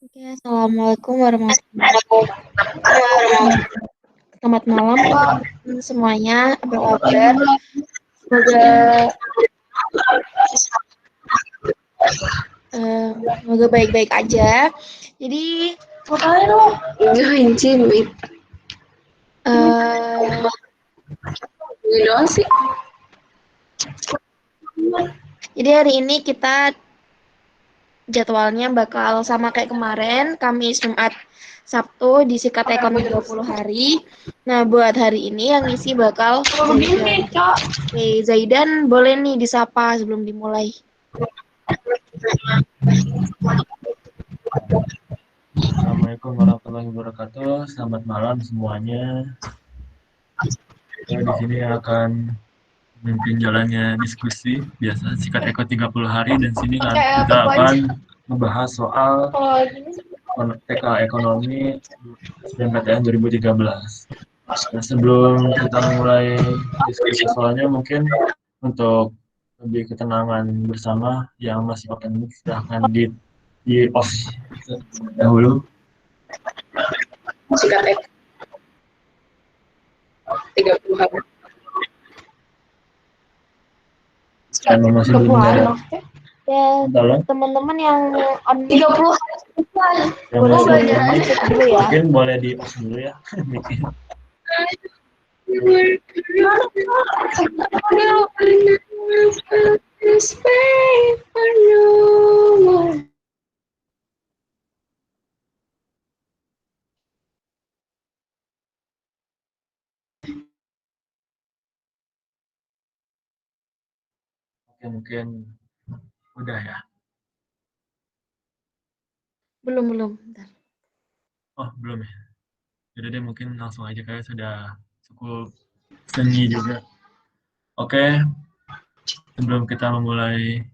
Oke, assalamualaikum warahmatullahi wabarakatuh. Selamat malam teman-teman semuanya. Apa kabar? Semoga semoga baik-baik aja. Jadi Ngapain lo? Enggak, Incin. eh Ini doang sih. jadi hari ini kita jadwalnya bakal sama kayak kemarin, Kamis, Jumat, Sabtu disikat ekon 30 hari. Nah, buat hari ini yang ngisi bakal Zaidan. Begini, Cok. Oke, Zaidan boleh nih disapa sebelum dimulai. Assalamualaikum warahmatullahi wabarakatuh. Selamat malam semuanya. Saya di sini akan memimpin jalannya diskusi biasa sikat eko 30 hari dan sini kita akan membahas soal TK ekonomi SBMPTN 2013. Nah, sebelum kita mulai diskusi soalnya mungkin untuk lebih ketenangan bersama yang masih open mic silahkan di off dahulu. Sikat ek 30 hari. Karena masih belum ada. Ya, Tolong. teman-teman yang on 30 hari. Yang boleh masih di open mic, cek dulu ya. mungkin boleh di off dulu ya. Mic-nya. Oke, mungkin udah ya. Belum. Bentar. Oh, belum ya. Jadi deh mungkin langsung aja kayak sudah cukup sunyi juga. Oke, sebelum kita memulai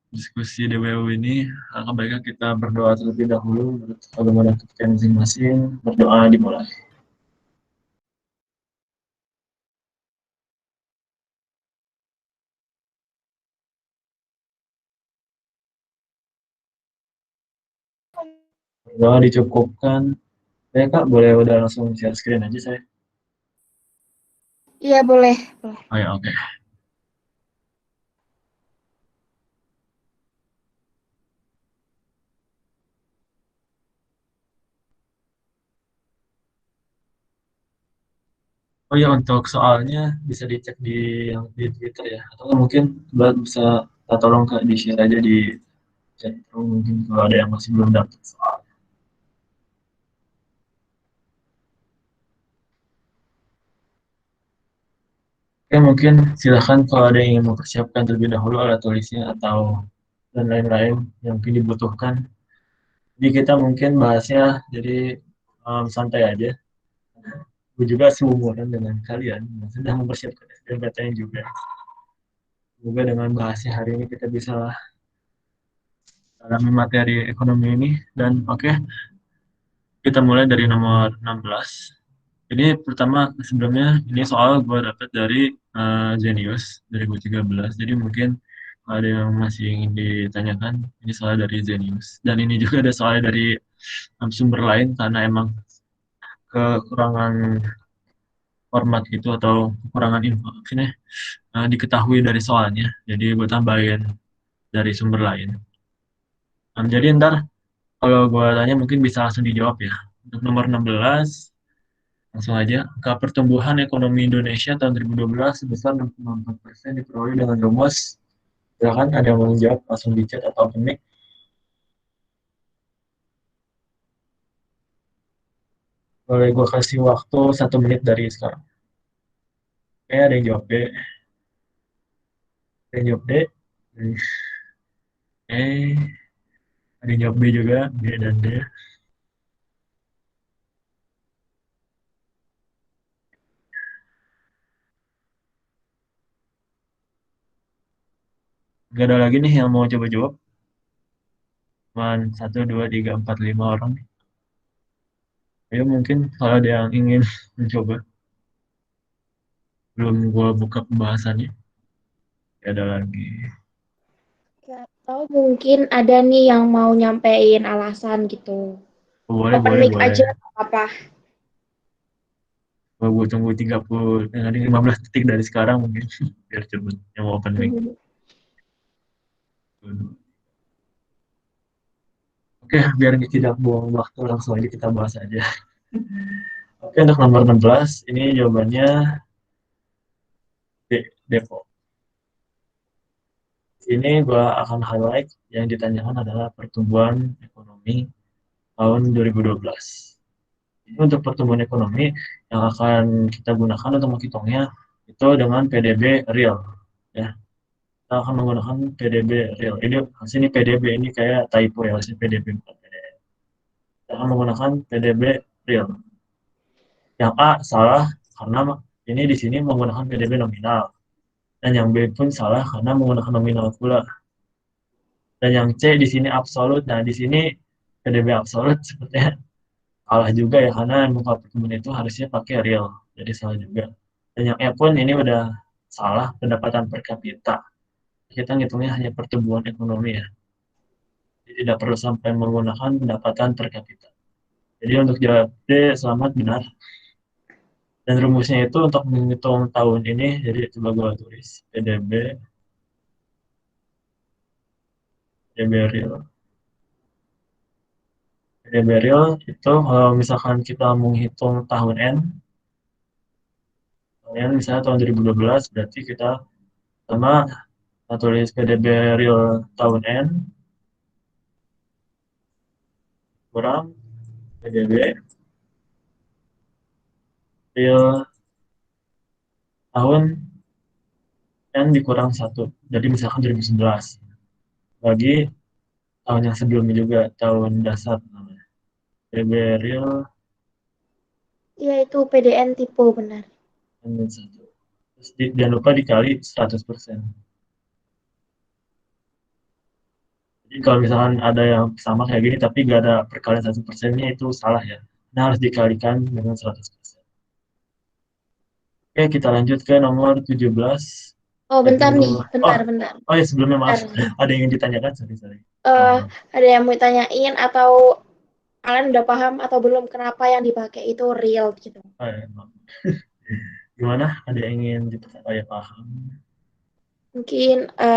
diskusi DWU ini, alangkah baiknya kita berdoa terlebih dahulu menurut agama dan kepercayaan masing-masing. Berdoa dimulai. Berdoa dicukupkan. Ya Kak, boleh udah langsung share screen aja saya. Iya, boleh. Oh ya, oke. Oh ya, untuk soalnya bisa dicek yang di Twitter ya. Atau mungkin bisa kita tolong Kak di-share aja di chat room mungkin kalau ada yang masih belum dapat soal. Oke, mungkin silahkan kalau ada yang ingin mempersiapkan terlebih dahulu alat tulisnya atau dan lain-lain yang mungkin dibutuhkan. Jadi kita mungkin bahasnya jadi santai aja. Gue juga seumuran dengan kalian yang sedang mempersiapkan SBMPTN juga. Semoga dengan bahasnya hari ini kita bisa dalam materi ekonomi ini. Dan oke, kita mulai dari nomor 16. Ini pertama sebelumnya ini soal gue dapat dari Zenius 2013. Jadi mungkin ada yang masih ingin ditanyakan, ini soal dari Zenius. Dan ini juga ada soal dari sumber lain karena emang kekurangan format gitu atau kekurangan info sini diketahui dari soalnya. Jadi gue tambahin dari sumber lain. Jadi ntar kalau gue tanya mungkin bisa langsung dijawab ya. Untuk nomor 16, langsung aja. Angka pertumbuhan ekonomi Indonesia tahun 2012 sebesar 6,4% diperoleh dengan rumus. Silakan ada yang mau menjawab langsung di chat atau open mic. Boleh gue kasih waktu 1 menit dari sekarang. Oke, ada yang jawab B. Ada yang jawab D. Ada yang jawab B juga. B dan D. Gak ada lagi nih yang mau coba jawab. Cuman 1, 2, 3, 4, 5 orang. Ayo mungkin kalau ada yang ingin mencoba. Belum gue buka pembahasannya. Gak ada lagi. Atau mungkin ada nih yang mau nyampein alasan gitu. Boleh, Open boleh, mic boleh. aja nggak apa-apa. Gue tunggu 30, nanti 15 detik dari sekarang mungkin. Biar cepet yang mau open mic. Oke, biar tidak buang waktu, langsung aja kita bahas aja. Oke, untuk nomor 16, ini jawabannya Depok. Ini gua akan highlight yang ditanyakan adalah pertumbuhan ekonomi tahun 2012. Ini untuk pertumbuhan ekonomi yang akan kita gunakan untuk menghitungnya itu dengan PDB real. Ya, kita akan menggunakan PDB real. Ini sini PDB ini kayak typo ya, harusnya PDB bukan PDB. Kita akan menggunakan PDB real. Yang A salah karena ini di sini menggunakan PDB nominal. Dan yang B pun salah karena menggunakan nominal pula. Dan yang C di sini absolut. Nah, di sini PDB absolut sepertinya salah juga ya karena muka pertumbuhan itu harusnya pakai real. Jadi salah juga. Dan yang E pun ini udah salah pendapatan per kapita. Kita ngitungnya hanya pertumbuhan ekonomi ya. Jadi tidak perlu sampai menggunakan pendapatan per kapita. Jadi untuk jawab D selamat benar. Dan rumusnya itu untuk menghitung tahun ini, jadi coba gue tulis PDB real. PDB real itu kalau misalkan kita menghitung tahun N, misalnya tahun 2012, berarti kita sama kita tulis PDB real tahun N kurang PDB real tahun N dikurang 1. Jadi misalkan 2011. Bagi tahun yang sebelumnya juga, tahun dasar namanya. PDB real Iya itu PDN tipe benar. N 1. Terus jangan lupa dikali 100%. Jadi kalau misalkan ada yang sama kayak gini tapi gak ada perkalian 1%-nya itu salah ya. Nah harus dikalikan dengan 100%. Oke, kita lanjut ke nomor 17. Oh bentar nih, Yaitu, oh, bentar. oh ya sebelumnya Bentar. maaf, ada yang ingin ditanyakan, sorry, sorry. Eh, Oh, ada yang mau tanyain atau kalian udah paham atau belum kenapa yang dipakai itu real gitu? oh, ya, maaf. Gimana? Ada yang ingin ditanyakan? Oh ya, paham. Mungkin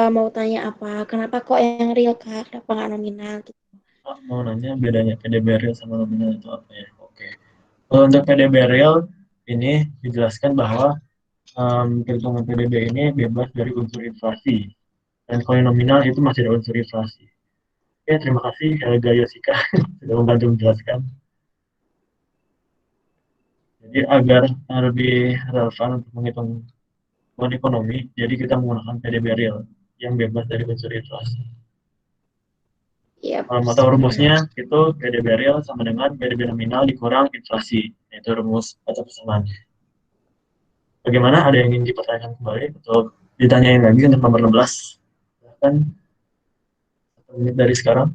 mau tanya apa? Kenapa kok yang real Kak? Kenapa nggak nominal gitu? Oh, mau nanya bedanya PDB real sama nominal itu apa ya? Oke. Kalau untuk PDB real, ini dijelaskan bahwa perhitungan PDB ini bebas dari unsur inflasi. Dan kalau yang nominal itu masih ada unsur inflasi. Ya, terima kasih Helga Yosika sudah membantu menjelaskan. Jadi agar lebih relevan untuk menghitung pertumbuhan ekonomi, jadi kita menggunakan PDB real yang bebas dari unsur inflasi. Iya, Kalau mau tahu benar. rumusnya, itu PDB real sama dengan PDB nominal dikurang inflasi. Itu rumus atau persamaan. Bagaimana? Ada yang ingin dipertanyakan kembali atau ditanyain lagi untuk nomor 16? Silahkan 1 menit dari sekarang.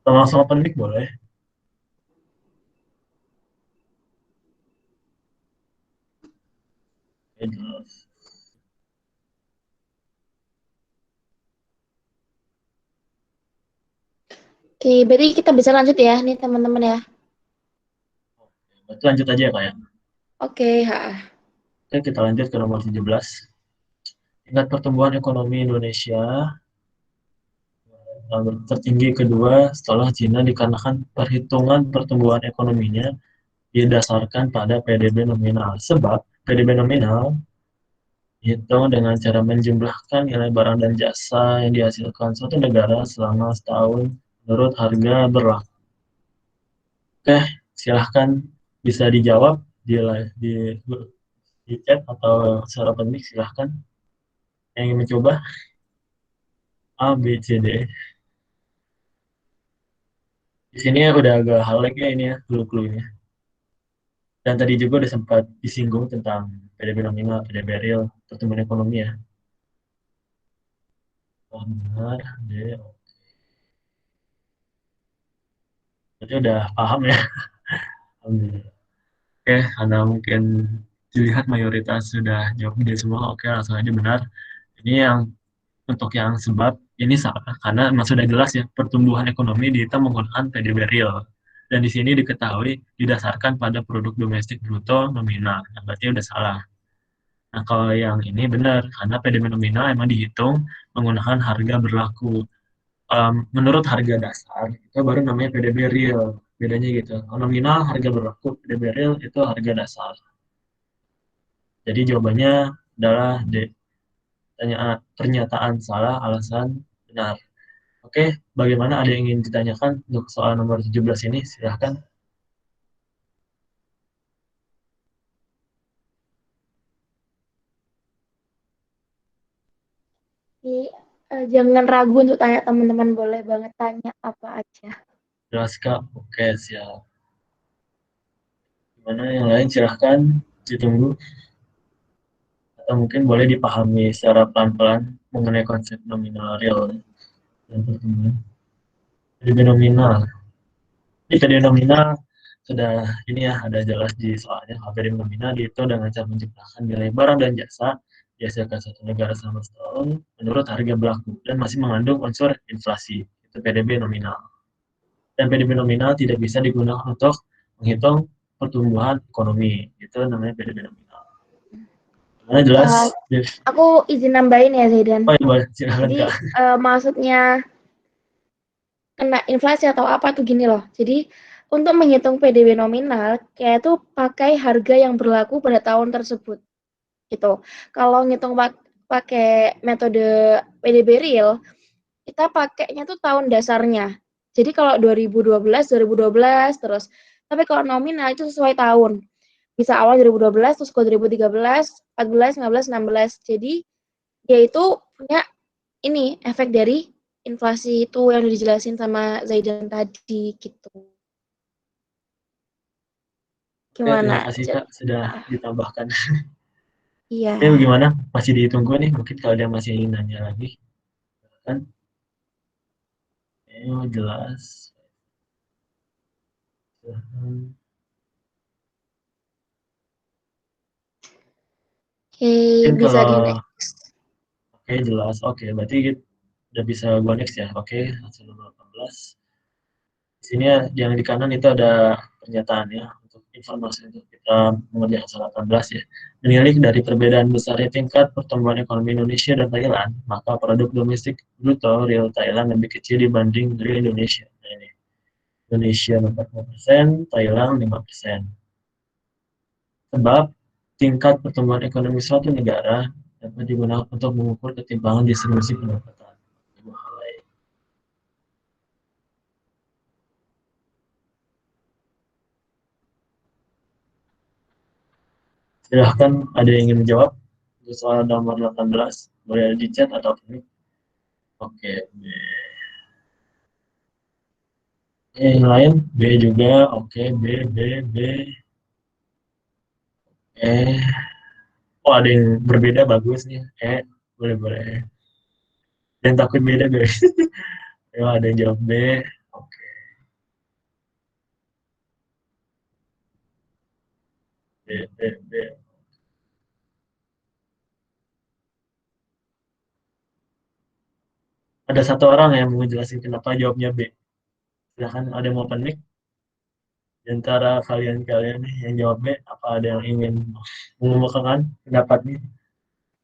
Atau langsung open mic boleh. Oke, jelas. Oke, berarti kita bisa lanjut ya nih teman-teman ya. Berarti lanjut aja ya Kak ya. Oke, ha. Oke, kita lanjut ke nomor 17. Tingkat pertumbuhan ekonomi Indonesia tertinggi kedua setelah Cina dikarenakan perhitungan pertumbuhan ekonominya didasarkan pada PDB nominal. Sebab PDB nominal dihitung dengan cara menjumlahkan nilai barang dan jasa yang dihasilkan suatu negara selama setahun menurut harga berlaku. Oke, silahkan bisa dijawab di, di, di chat atau secara penting silahkan yang ingin mencoba A, B, C, D. Di sini udah agak halek ya ini ya, clue-cluenya. Dan tadi juga udah sempat disinggung tentang PDB nominal, PDB real, pertumbuhan ekonomi ya. Oh, benar, D. Berarti udah paham ya. Alhamdulillah. Oke, karena mungkin dilihat mayoritas sudah jawab dia semua, oke langsung aja benar. Ini yang untuk yang sebab ini salah karena memang sudah jelas ya pertumbuhan ekonomi dihitung menggunakan PDB real. Dan di sini diketahui didasarkan pada produk domestik bruto nominal. Nah, berarti udah salah. Nah, kalau yang ini benar karena PDB nominal emang dihitung menggunakan harga berlaku. Menurut harga dasar itu baru namanya PDB real. Bedanya gitu. Kalau nominal harga berlaku, PDB real itu harga dasar. Jadi jawabannya adalah D. Pernyataan salah, alasan benar. Oke, bagaimana ada yang ingin ditanyakan untuk soal nomor 17 ini? Silahkan. Jadi, jangan ragu untuk tanya teman-teman, boleh banget tanya apa aja. Jelas, Kak? Oke, siap. Gimana yang lain? Silahkan ditunggu. Atau mungkin boleh dipahami secara pelan-pelan mengenai konsep nominal real dan pertumbuhan. PDB nominal. Ini PDB nominal sudah ini ya ada jelas di soalnya. PDB nominal itu dengan cara menciptakan nilai barang dan jasa dihasilkan satu negara selama setahun menurut harga berlaku dan masih mengandung unsur inflasi. Itu PDB nominal. Dan PDB nominal tidak bisa digunakan untuk menghitung pertumbuhan ekonomi. Itu namanya PDB nominal. Nah, jelas. Aku izin nambahin ya, Zaidan. Oh, ya, boleh. Silakan, Jadi, Kak. maksudnya kena inflasi atau apa tuh gini loh. Jadi, untuk menghitung PDB nominal, kayak itu pakai harga yang berlaku pada tahun tersebut. Gitu. Kalau ngitung pakai metode PDB real, kita pakainya tuh tahun dasarnya. Jadi kalau 2012, 2012 terus. Tapi kalau nominal itu sesuai tahun. Bisa awal 2012, terus ke 2013, 14, 15, 16. Jadi dia itu punya ini efek dari inflasi itu yang dijelasin sama Zaidan tadi gitu. Terima Gimana? kasih, Kak, sudah ditambahkan. Iya. Bagaimana? Masih ditunggu nih, mungkin kalau dia masih ingin nanya lagi. Kan? Jelas. Oke, Mungkin bisa di kalau next. oke, jelas. Oke, berarti udah bisa gua next ya. Oke, hasil nomor 18. Di sini ya, yang di kanan itu ada pernyataan ya untuk informasi untuk kita mengerjakan soal 18 ya. Menilik dari perbedaan besarnya tingkat pertumbuhan ekonomi Indonesia dan Thailand, maka produk domestik bruto real Thailand lebih kecil dibanding real Indonesia. Nah, ini. Indonesia 40%, Thailand 5%. Sebab tingkat pertumbuhan ekonomi suatu negara dapat digunakan untuk mengukur ketimpangan distribusi pendapatan. Silahkan ada yang ingin menjawab untuk soal nomor 18. Boleh di chat atau ini. Oke, B. Yang lain B juga. Oke, B, B, B. Oh, ada yang berbeda bagus nih. Boleh, boleh. Dan takut beda guys. Ya, ada yang jawab B. Oke, B, B, B. Ada satu orang yang mau jelasin kenapa jawabnya B. Silahkan ada yang mau open mic. Di antara kalian-kalian yang jawab B, apa ada yang ingin mengumumkan pendapatnya?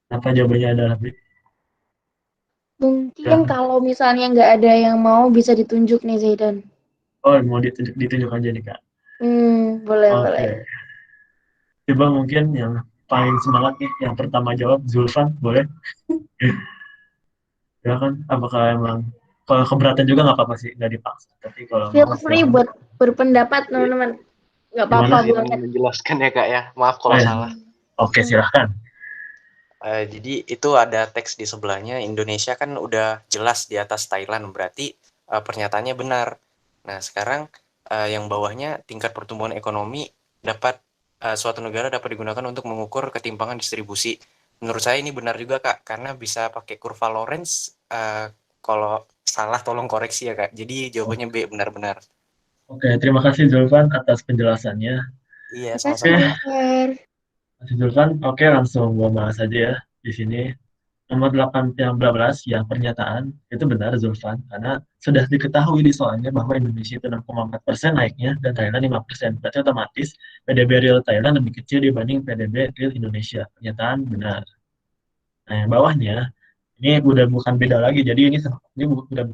Kenapa jawabannya adalah B? Mungkin Silahkan. kalau misalnya nggak ada yang mau bisa ditunjuk nih Zaidan. Oh, mau ditunjuk aja nih, Kak. Boleh, boleh. Oke. Coba mungkin yang paling semangat nih, yang pertama jawab, Zulfan, boleh? Ya kan, apakah emang, kalau keberatan juga nggak apa-apa sih, nggak dipaksa. Tapi kalau Feel mau, free silahkan. buat berpendapat teman-teman. Nggak apa-apa Gimana? banget. Menjelaskan ya Kak ya. Maaf Oh, kalau ya. salah. Oke, silahkan. Jadi itu ada teks di sebelahnya, Indonesia kan udah jelas di atas Thailand, berarti pernyataannya benar. Nah sekarang yang bawahnya tingkat pertumbuhan ekonomi dapat suatu negara dapat digunakan untuk mengukur ketimpangan distribusi. Menurut saya ini benar juga Kak, karena bisa pakai kurva Lorenz. Kalau salah tolong koreksi ya Kak. Jadi jawabannya B, benar-benar. Oke, terima kasih Zulfan atas penjelasannya. Iya, Makasih, sama-sama Oke, Kak. Fer. Mas Zulfan, oke langsung gua bahas aja ya di sini. Nomor 18 yang pernyataan itu benar Zulfan karena sudah diketahui di soalnya bahwa Indonesia itu 6,4% naiknya dan Thailand 5%. Berarti otomatis PDB real Thailand lebih kecil dibanding PDB real Indonesia. Pernyataan benar. Nah, yang bawahnya ini udah bukan beda lagi. Jadi ini udah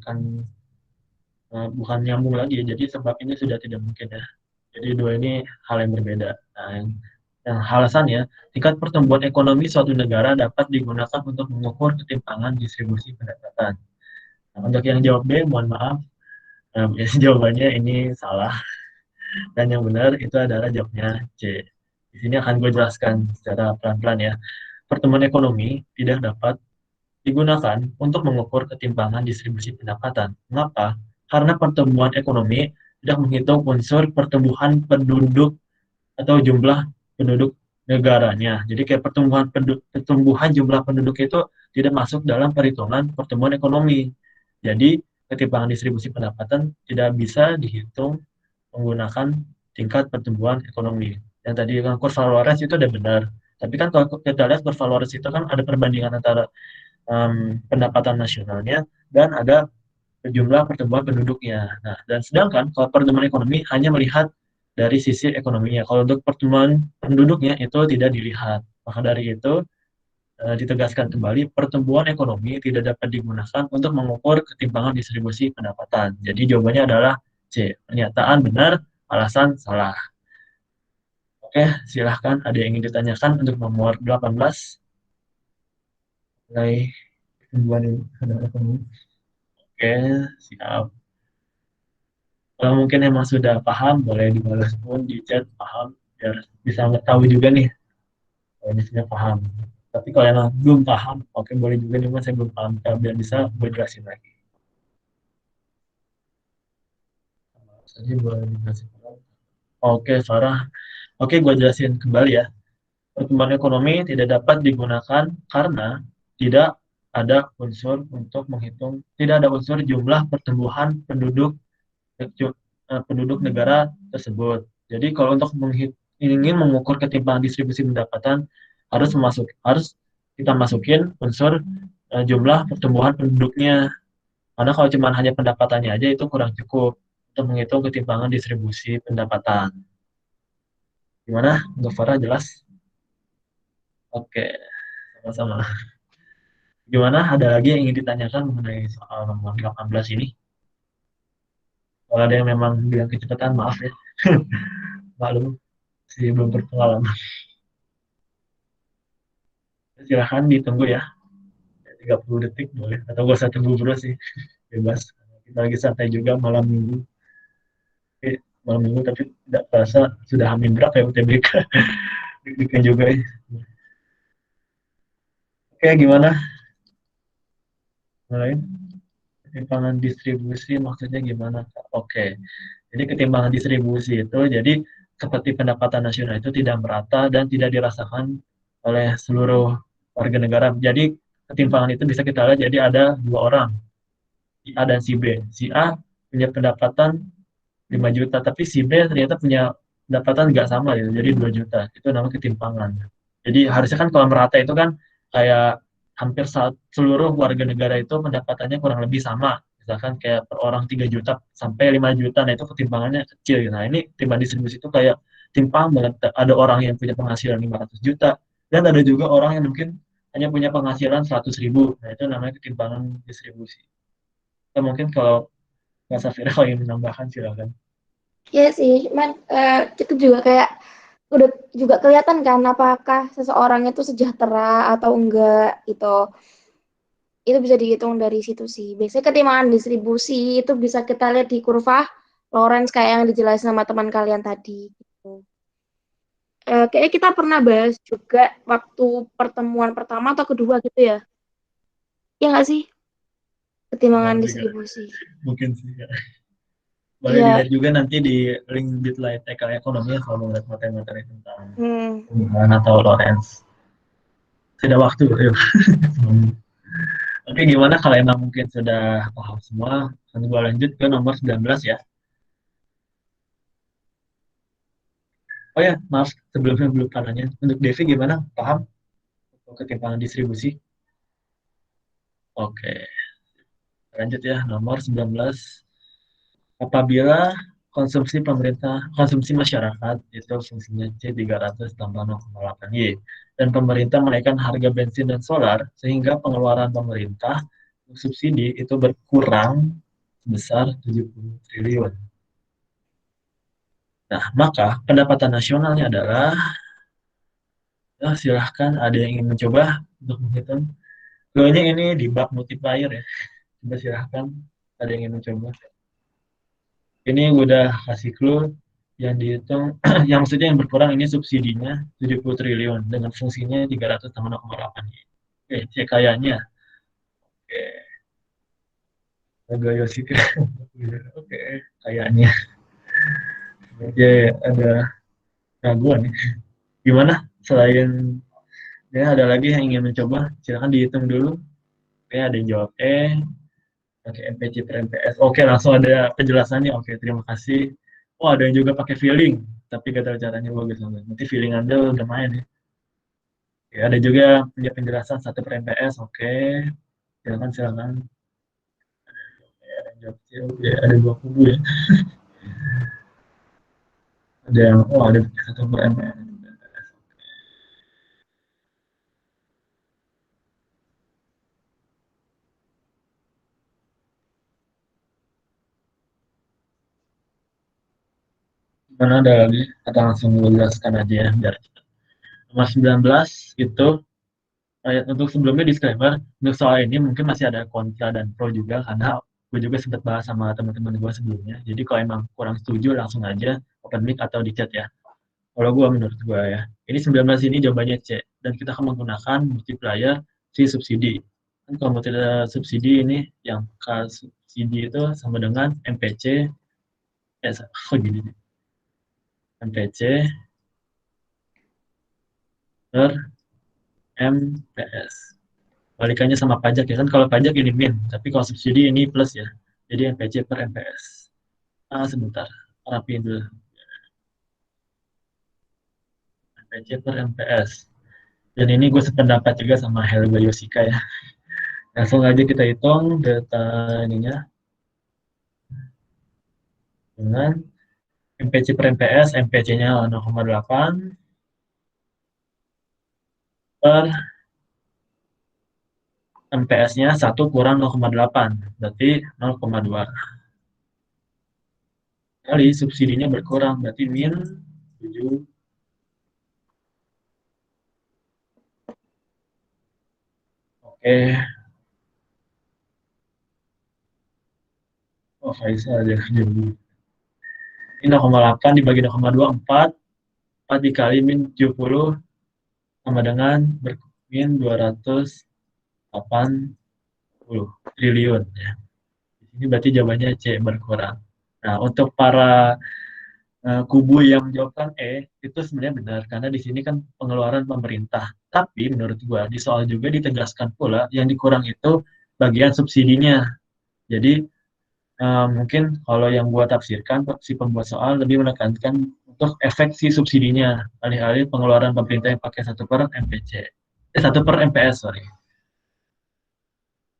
bukan nyambung lagi. Jadi sebab ini sudah tidak mungkin ya. Jadi dua ini hal yang berbeda. Nah, yang alasannya, tingkat pertumbuhan ekonomi suatu negara dapat digunakan untuk mengukur ketimpangan distribusi pendapatan. Nah, untuk yang jawab B, mohon maaf, jawabannya ini salah. Dan yang benar itu adalah jawabnya C. Di sini akan gue jelaskan secara pelan-pelan ya. Pertumbuhan ekonomi tidak dapat digunakan untuk mengukur ketimpangan distribusi pendapatan. Mengapa? Karena pertumbuhan ekonomi tidak menghitung unsur pertumbuhan penduduk atau jumlah penduduk negaranya. Jadi kayak pertumbuhan jumlah penduduk itu tidak masuk dalam perhitungan pertumbuhan ekonomi. Jadi ketimpangan distribusi pendapatan tidak bisa dihitung menggunakan tingkat pertumbuhan ekonomi. Yang tadi kan kurva Lorenz itu udah benar. Tapi kan kalau kita lihat kurva Lorenz itu kan ada perbandingan antara pendapatan nasionalnya dan ada jumlah pertumbuhan penduduknya. Nah, dan sedangkan kalau pertumbuhan ekonomi hanya melihat dari sisi ekonominya. Kalau untuk pertumbuhan penduduknya itu tidak dilihat. Maka dari itu ditegaskan kembali pertumbuhan ekonomi tidak dapat digunakan untuk mengukur ketimpangan distribusi pendapatan. Jadi jawabannya adalah C. Pernyataan benar, alasan salah. Oke, silahkan ada yang ingin ditanyakan untuk nomor 18. Mulai pertumbuhan ekonomi. Oke, siap. Kalau mungkin emang sudah paham, boleh dibalas pun di chat paham, biar bisa tahu juga nih, kalau misalnya paham. Tapi kalau emang belum paham, oke boleh juga nih mas, saya belum paham, biar bisa gue jelasin lagi. Jadi boleh dijelasin. Oke, Farah. Oke, gue jelasin kembali ya. Pertumbuhan ekonomi tidak dapat digunakan karena tidak ada unsur untuk menghitung, tidak ada unsur jumlah pertumbuhan penduduk negara tersebut. Jadi kalau untuk ingin mengukur ketimpangan distribusi pendapatan harus kita masukin unsur jumlah pertumbuhan penduduknya. Karena kalau cuma hanya pendapatannya aja itu kurang cukup untuk menghitung ketimpangan distribusi pendapatan. Gimana? Untuk Farah jelas? Oke, sama-sama. Gimana? Ada lagi yang ingin ditanyakan mengenai soal nomor 18 ini? Kalau ada yang memang bilang kecepatan, maaf ya. Maklum, sih belum berpengalaman. Silahkan ditunggu ya. 30 detik boleh. Atau gak usah tunggu bro sih. Bebas. Kita lagi santai juga malam minggu. Malam minggu tapi tidak terasa sudah hamin berapa ya UTBK. Deg-degan juga ya. Oke, gimana? Mulai. Ketimpangan distribusi maksudnya gimana? Oke. Jadi ketimpangan distribusi itu jadi seperti pendapatan nasional itu tidak merata dan tidak dirasakan oleh seluruh warga negara. Jadi ketimpangan itu bisa kita lihat jadi ada dua orang, si A dan si B. Si A punya pendapatan 5 juta, tapi si B ternyata punya pendapatan nggak sama ya, jadi 2 juta. Itu namanya ketimpangan. Jadi harusnya kan kalau merata itu kan kayak hampir seluruh warga negara itu pendapatannya kurang lebih sama. Misalkan kayak per orang 3 juta sampai 5 juta, nah itu ketimpangannya kecil. Nah ini timbang distribusi itu kayak timpang banget. Ada orang yang punya penghasilan 500 juta, dan ada juga orang yang mungkin hanya punya penghasilan 100.000. Nah itu namanya ketimpangan distribusi. Atau mungkin kalau Mbak Safira kalau ingin menambahkan silakan. Iya sih, cuman itu juga kayak udah juga kelihatan kan apakah seseorang itu sejahtera atau enggak gitu. Itu bisa dihitung dari situ sih. Biasanya ketimpangan distribusi itu bisa kita lihat di kurva Lorentz kayak yang dijelasin sama teman kalian tadi gitu. Kayaknya kita pernah bahas juga waktu pertemuan pertama atau kedua gitu ya. Iya nggak sih? Ketimpangan distribusi. Mungkin sih. Ya. Boleh dilihat juga nanti di link Bitly TK Ekonomi kalau mau lihat materi-materi tentang ketimpangan atau Lorentz. Sudah waktu. Yuk. Oke, gimana kalau emang mungkin sudah paham semua? Nanti gue lanjut ke nomor 19 ya. Oh ya, maaf sebelumnya belum tanya. Untuk Devi gimana? Paham? Untuk ketimpangan distribusi? Oke, lanjut ya, nomor 19. Apabila konsumsi masyarakat itu fungsinya C300 tambah 0,8 Y, dan pemerintah menaikkan harga bensin dan solar, sehingga pengeluaran pemerintah untuk subsidi itu berkurang sebesar 70 triliun. Nah, maka pendapatan nasionalnya adalah, ya, silahkan ada yang ingin mencoba untuk menghitung. Clue-nya ini di bab multiplier ya. Coba silahkan ada yang ingin mencoba. Ini udah kasih clue yang dihitung, yang maksudnya yang berkurang ini subsidinya 70 triliun dengan fungsinya 300 tambah 0,8. Oke, cek kayaknya. Oke, agak Yoshika. Oke, kayaknya. Oke, ada raguan nih. Gimana? Selain ya ada lagi yang ingin mencoba, silakan dihitung dulu. Oke, ada yang jawab pakai MPC per MPS. Oke, langsung ada penjelasannya. Oke, terima kasih. Oh, ada yang juga pakai feeling, tapi gak tahu caranya bagus banget. Nanti feeling Anda udah main ya. Oke, ada juga punya penjelasan 1 per MPS. Oke, silakan silakan. Ada yang jawab sih. Oke, ada dua kubu ya. Ada yang ada 1 per MPS. Mana ada lagi? Kita langsung jelaskan aja ya biar cepat. Nomor 19 itu untuk sebelumnya disclaimer, untuk soal ini mungkin masih ada kontra dan pro juga, karena gue juga sempat bahas sama teman-teman gue sebelumnya. Jadi kalau emang kurang setuju langsung aja open mic atau di chat ya. Kalau gue menurut gue ya, ini 19 ini jawabannya C, dan kita akan menggunakan multiplier si subsidi. Kan kalau multiplier subsidi ini yang K subsidi itu sama dengan MPC, gini, MPC per MPS. Balikannya sama pajak ya kan, kalau pajak ini min, tapi kalau subsidi ini plus ya. Jadi MPC per MPS. Sebentar, rapiin dulu. MPC per MPS. Dan ini gue sependapat juga sama Helga Yoshika ya. Langsung aja kita hitung data ininya dengan MPC per MPS, MPC-nya 0,8 per MPS-nya 1 kurang 0,8, berarti 0,2. Kali subsidinya berkurang, berarti min 7. Oke. Oh, Faisal aja jadi. Ini 0,8 dibagi 0,2, 4. 4 dikali min 70 sama dengan min 280 triliun ya. Ini berarti jawabannya C, berkurang. Nah, untuk para kubu yang menjawabkan itu sebenarnya benar karena di sini kan pengeluaran pemerintah. Tapi menurut gua di soal juga ditegaskan pula yang dikurang itu bagian subsidinya. Jadi mungkin kalau yang gua tafsirkan si pembuat soal lebih menekankan untuk efek si subsidinya alih-alih pengeluaran pemerintah yang pakai 1 per MPC. 1 per MPS, sorry.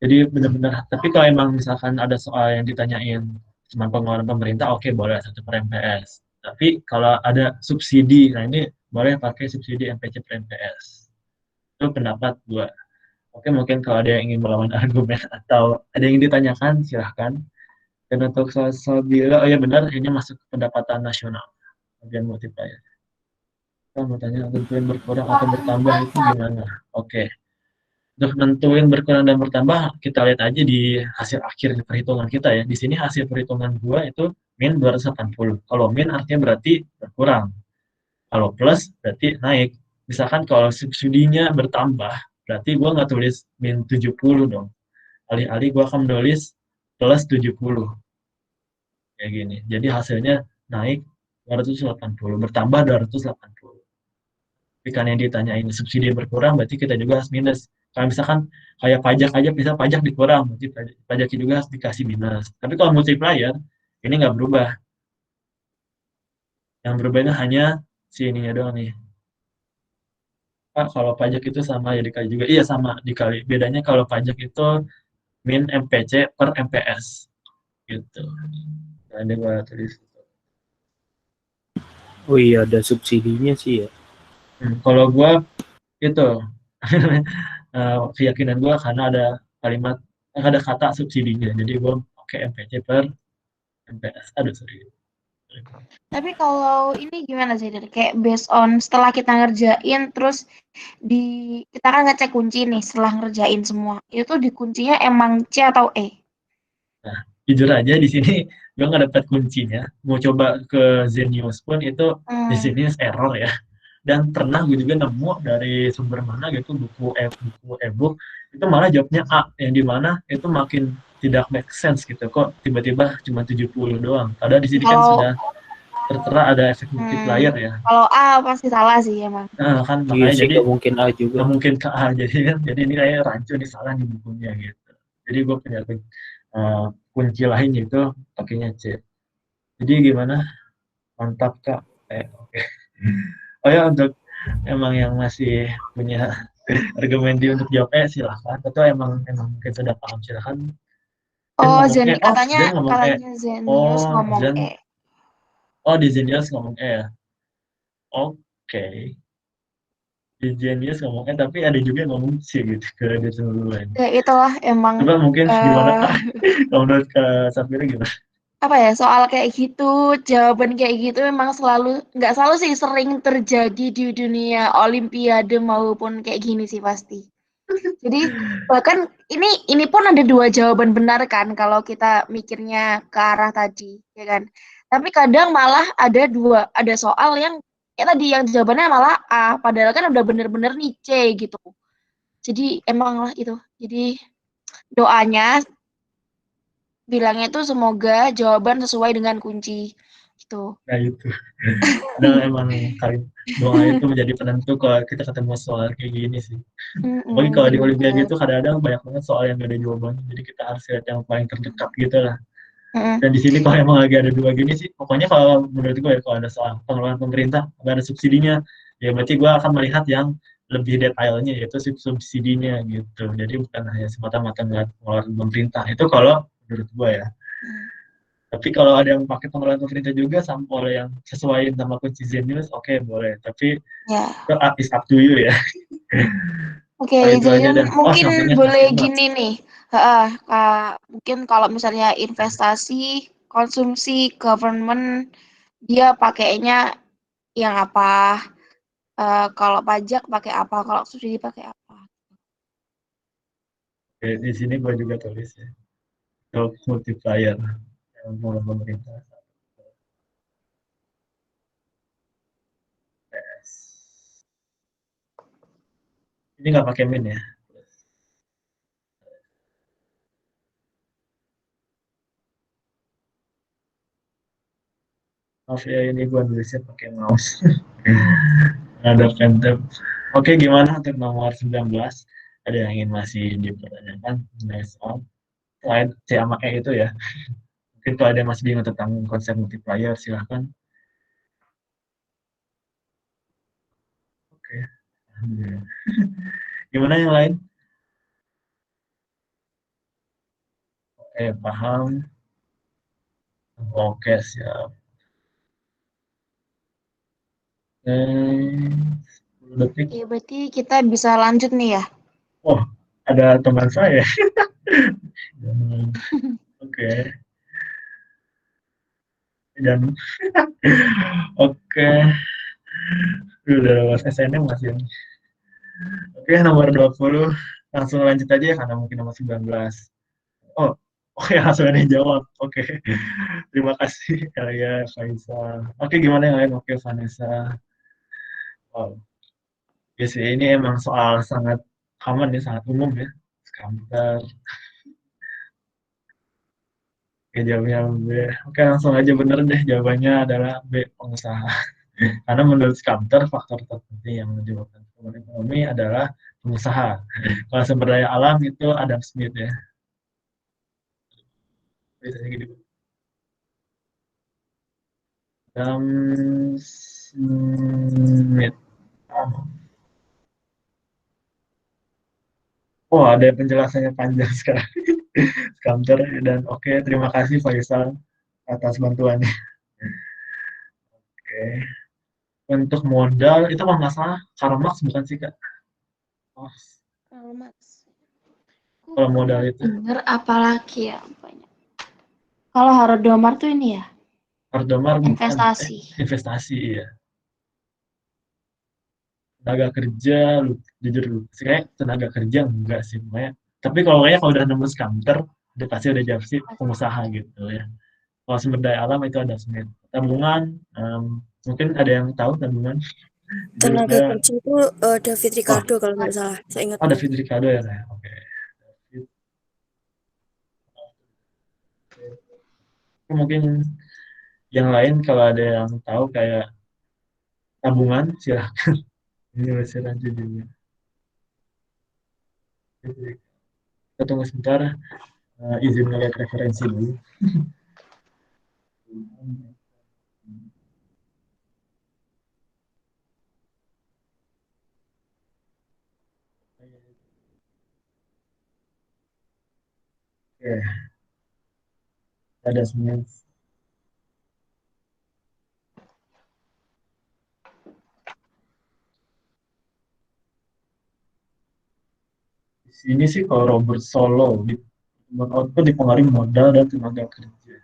Jadi benar-benar, tapi kalau emang misalkan ada soal yang ditanyain cuma pengeluaran pemerintah, oke, boleh 1 per MPS. Tapi kalau ada subsidi, nah ini boleh pakai subsidi MPC per MPS. Itu pendapat gua. Oke, mungkin kalau ada yang ingin melawan argumen atau ada yang ditanyakan, silahkan. Dan untuk soal bila, oh ya benar, ini masuk ke pendapatan nasional, bagian multiplier. Kita mau tanya, tentuin berkurang atau bertambah itu gimana? Oke. Untuk nentuin berkurang dan bertambah, kita lihat aja di hasil akhir perhitungan kita ya. Di sini hasil perhitungan gua itu min 280. Kalau min artinya berarti berkurang. Kalau plus berarti naik. Misalkan kalau subsidinya bertambah, berarti gua nggak tulis min 70 dong. Alih-alih gua akan menulis plus 70. Kayak gini. Jadi hasilnya naik 280, bertambah 280. Tapi kan yang ditanyain subsidi berkurang, berarti kita juga harus minus. Kalau misalkan kayak pajak aja, bisa pajak dikurang, berarti pajaknya juga harus dikasih minus. Tapi kalau multiplier, ini nggak berubah. Yang berubahnya hanya si ininya doang nih. Pak, kalau pajak itu sama ya dikali juga. Iya sama dikali. Bedanya kalau pajak itu min MPC per MPS gitu. Nah, ini gue tulis. Oh iya, ada subsidinya sih ya. Kalau gue itu keyakinan gue karena ada kalimat ada kata subsidinya, jadi gue pakai MPC per MPS. Aduh sorry. Tapi kalau ini gimana sih, dari kayak based on setelah kita ngerjain, terus kita kan ngecek kunci nih setelah ngerjain semua. Itu di kuncinya emang C atau E? Nah, jujur aja di sini gue nggak dapat kuncinya. Mau coba ke Zenius pun itu di Hmm. sini error ya. Dan pernah gue juga nemu dari sumber mana gitu buku e-book itu malah jawabnya A, yang dimana itu makin tidak make sense gitu, kok tiba-tiba cuma 70 doang. Padahal di sini kan Kalau sudah tertera ada efek multiplier ya. kalau A pasti salah sih emang. Nah, kan Iya makanya sih, jadi gak mungkin A juga. nggak mungkin ke A, jadi kan jadi ini kayak rancu nih, salah nih bukunya gitu. Jadi gue punya kunci lain yaitu pakainya C. Jadi gimana? Mantap Kak. Oke. Oh ya, untuk emang yang masih punya argumen di untuk jawab silahkan. Atau emang kita udah paham silahkan. Zen Oh, ngomong E. Oh, katanya Zen ngomong E. Zenius Oh, ngomong Zen. E. Oh, di Zenius ngomong E ya. Oke. Di Zenius ngomong E, tapi ada juga yang ngomong C gitu ke dia lain. Ya itulah emang Coba mungkin gimana eh Kak? Kalau menurut Kak Safira gimana? apa ya, soal kayak gitu, jawaban kayak gitu memang nggak selalu sih, sering terjadi di dunia olimpiade maupun kayak gini sih pasti. Jadi bahkan ini pun ada dua jawaban benar kan kalau kita mikirnya ke arah tadi, ya kan. Tapi kadang malah ada soal yang kayak tadi yang jawabannya malah A, padahal kan udah bener-bener nih C gitu. Jadi emang lah itu. Jadi doanya bilangnya tuh semoga jawaban sesuai dengan kunci gitu. Nah itu. Dan emang kali doa itu menjadi penentu kalau kita ketemu soal kayak gini sih. Apalagi kalau di Olimpiade Bener. itu kadang-kadang banyak banget soal yang gak ada jawabannya. Jadi kita harus lihat yang paling terdekat gitu lah. Mm-mm. Dan di sini kalau emang lagi ada dua gini sih, pokoknya kalau menurut gue ya, kalau ada soal pengeluaran pemerintah, ada subsidinya, ya berarti gue akan melihat yang lebih detailnya, yaitu subsidinya gitu. Jadi bukan hanya semata-mata melihat pengeluaran pemerintah. Itu kalau menurut gue ya. Tapi kalau ada yang pakai pengeluaran pemerintah juga sama yang sesuai sama kunci Zenius, oke boleh. Tapi Ya. itu is up to you ya. Oke, Itu jadi aja dan mungkin sampingnya boleh sakit banget. gini nih. Mungkin kalau misalnya investasi, konsumsi, government, dia pakainya yang apa? Kalau pajak pakai apa? Kalau subsidi pakai apa? Oke, di sini gue juga tulis ya. Untuk multiplier yang pengeluaran pemerintah. PS. Ini nggak pakai min ya. Maaf ya, ini gue nulisnya pakai mouse. Ada phantom. Oke, gimana untuk nomor 19? Ada yang ingin masih dipertanyakan mengenai soal selain C sama E itu ya? Mungkin kalau ada yang masih bingung tentang konsep multiplier, silahkan. Oke. Alhamdulillah. Gimana yang lain? Oke, paham. Oke, siap. 10 detik. Oke, berarti kita bisa lanjut nih ya. Oh, ada teman saya. Oke. Dan oke. Udah lulus SNM masih. Oke, nomor 20. Langsung lanjut aja ya, karena mungkin nomor 19. Oh, oh ya, langsung ada yang jawab. Oke. Terima kasih kalian, Faisal. Oke, gimana yang lain? Oke, Vanessa. Wow. Ya sih, ini emang soal sangat common ya, sangat umum ya. Kantor. Oke, jawabnya B. Oke, langsung aja bener deh. Jawabannya adalah B, pengusaha. Karena menurut Skamter, faktor terpenting yang menyebabkan pertumbuhan ekonomi adalah pengusaha. Kalau sumber daya alam itu Adam Smith ya. Biasanya gitu. Adam Smith. Oh, ada penjelasannya panjang sekarang. Skamter. Dan oke, terima kasih Faisal atas bantuannya. Oke. Untuk modal itu kalau nggak salah Karl Marx bukan sih Kak? Oh, Kalau Mas, kalau modal itu denger apalagi ya banyak. Kalau Horodomar tuh ini ya, Ardomar bukan investasi. investasi ya. Tenaga kerja, jujur lu, sih kayak tenaga kerja enggak sih, Maya. Tapi kalau udah nemu Skamter, udah pasti udah jadi sih pengusaha gitu ya. Kalau sumber daya alam itu ada semen. Tabungan, mungkin ada yang tahu tabungan? Tenaga Judulnya, kerja itu David oh, Ricardo kalau nggak salah, saya ingat. ada David Ricardo ya, Nay? Oke. David, oke. Mungkin yang lain kalau ada yang tahu kayak tabungan, silahkan. Ini masih lanjut juga. Kita tunggu sebentar, izin ngeliat referensi dulu. Oke, ada semen. Di sini sih kalau Robert Solo di output dipengaruhi modal dan tenaga kerja.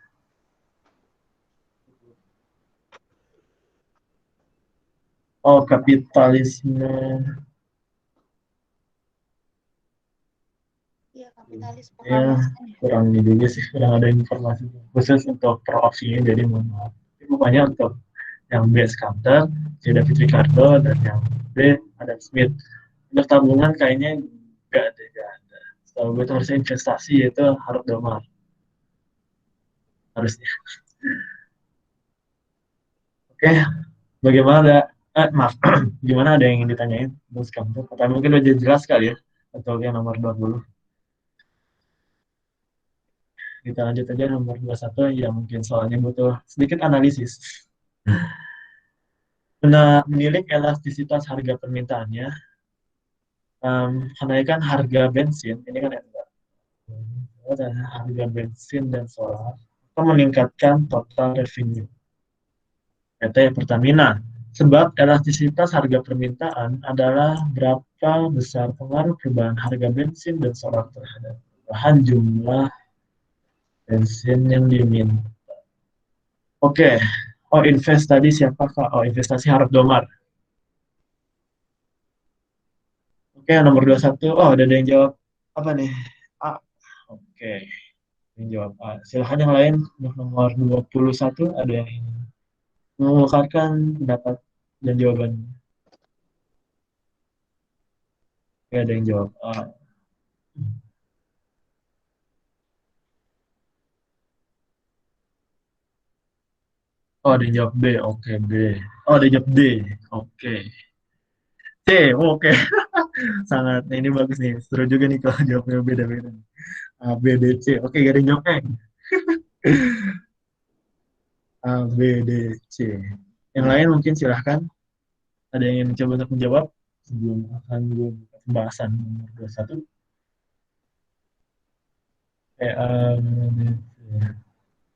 Oh, kapitalisme. Iya, kapitalisme Ya, Karl Marx kan ya. kurang juga sih, kurang ada informasi khusus untuk per opsinya, jadi mohon maaf. Tapi pokoknya untuk yang B Skamter, C David Ricardo, dan yang B Adam Smith. Untuk tabungan kayaknya nggak ada, nggak ada. Setahu gue itu harusnya investasi, yaitu harus domar. Harusnya. Oke, bagaimana ada, maaf, gimana ada yang ingin ditanyain Bos Kamto? Atau mungkin udah jelas kali ya untuk yang nomor 20. Kita lanjut aja nomor 21 yang mungkin soalnya butuh sedikit analisis. Menilik elastisitas harga permintaannya, kenaikan harga bensin, ini kan ada harga bensin dan solar, atau meningkatkan total revenue. PT Pertamina. Sebab elastisitas harga permintaan adalah berapa besar pengaruh perubahan harga bensin dan solar terhadap perubahan jumlah bensin yang diminta. Oke. Oh, invest tadi siapa Kak? Oh, investasi Harap Domar. Oke, nomor 21. Oh, ada yang jawab apa nih? A. Oke. Yang jawab A. Silahkan yang lain. Nomor 21 ada yang ingin mengungkapkan pendapat dan jawaban. Oke, ada yang jawab A. Oh, ada yang jawab B. Oke, B. Oh, ada yang jawab D. Oke. C. Oke. Sangat. Nah, ini bagus nih. Seru juga nih kalau jawabnya beda-beda. A, B, D, C. Oke, gak ada yang jawab E. A, B, D, C. Yang lain mungkin silahkan. Ada yang ingin mencoba untuk menjawab sebelum akan gue buka pembahasan nomor 21.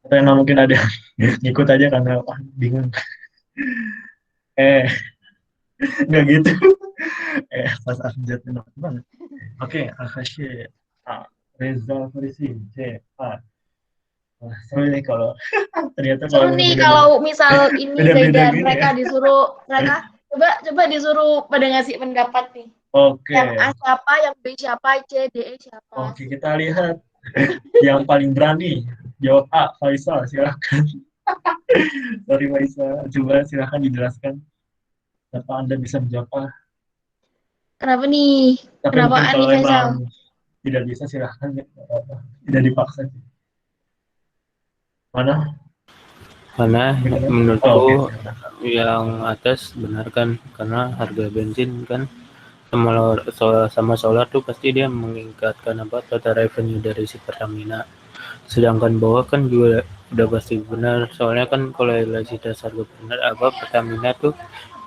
Atau yang mungkin ada ngikut aja karena bingung. Nggak gitu. Pas abjad enak banget. Oke, Akashi A. Reza Farisi C. A. Wah, seru nih kalau ternyata Seru kalau nih beda-beda. kalau misal ini Beda-beda beda gini mereka ya. disuruh coba disuruh pada ngasih pendapat nih. Oke. Yang A siapa, yang B siapa, C, D, E siapa. Oke, kita lihat yang paling berani jawab A, Faisal, silakan. Sorry Faisal, coba silakan dijelaskan apa Anda bisa menjawab A. Kenapa nih? Tapi Kenapa mungkin A kalau nih Faisal? emang tidak bisa silahkan ya, nggak apa-apa. Tidak dipaksa sih. Mana? Karena Gimana? Oh, menurutku oke, silakan. yang atas benar kan, karena harga bensin kan sama solar tuh pasti dia meningkatkan total revenue dari si Pertamina. Sedangkan bawah kan juga udah pasti benar, soalnya kan kalau elastisitas harga Pertamina tuh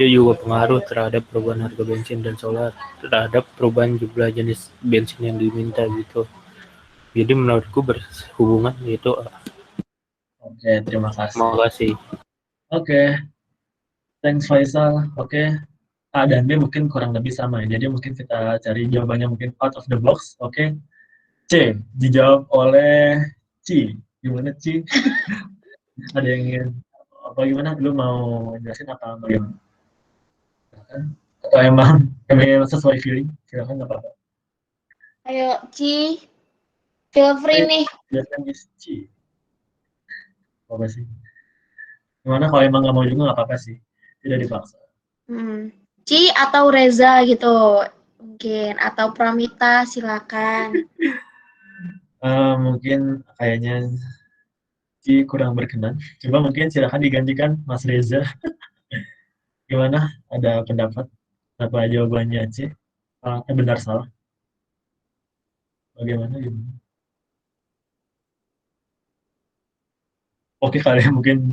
dia juga pengaruh terhadap perubahan harga bensin dan solar, terhadap perubahan jumlah jenis bensin yang diminta gitu. Jadi menurutku berhubungan itu. Oke, terima kasih. Terima kasih. Oke, thanks Faisal. Oke, A dan B mungkin kurang lebih sama ya. Jadi mungkin kita cari jawabannya mungkin out of the box. Oke, C dijawab oleh Ci. Gimana Ci? Ada yang ingin apa gimana? Lu mau jelasin apa bagaimana? Silakan. Atau emang sesuai feeling? Silakan nggak apa-apa. Ayo, Ci, feel free nih. Biasanya Ci. Apa sih? Gimana kalau emang nggak mau juga nggak apa-apa sih. Tidak dipaksa. Ci atau Reza gitu. Mungkin. Atau Pramita, silakan. Mungkin kayaknya Ci kurang berkenan. Coba mungkin silakan digantikan Mas Reza. Gimana? Ada pendapat? Apa jawabannya Ci? Benar salah? Bagaimana? Gimana? Oke kalian mungkin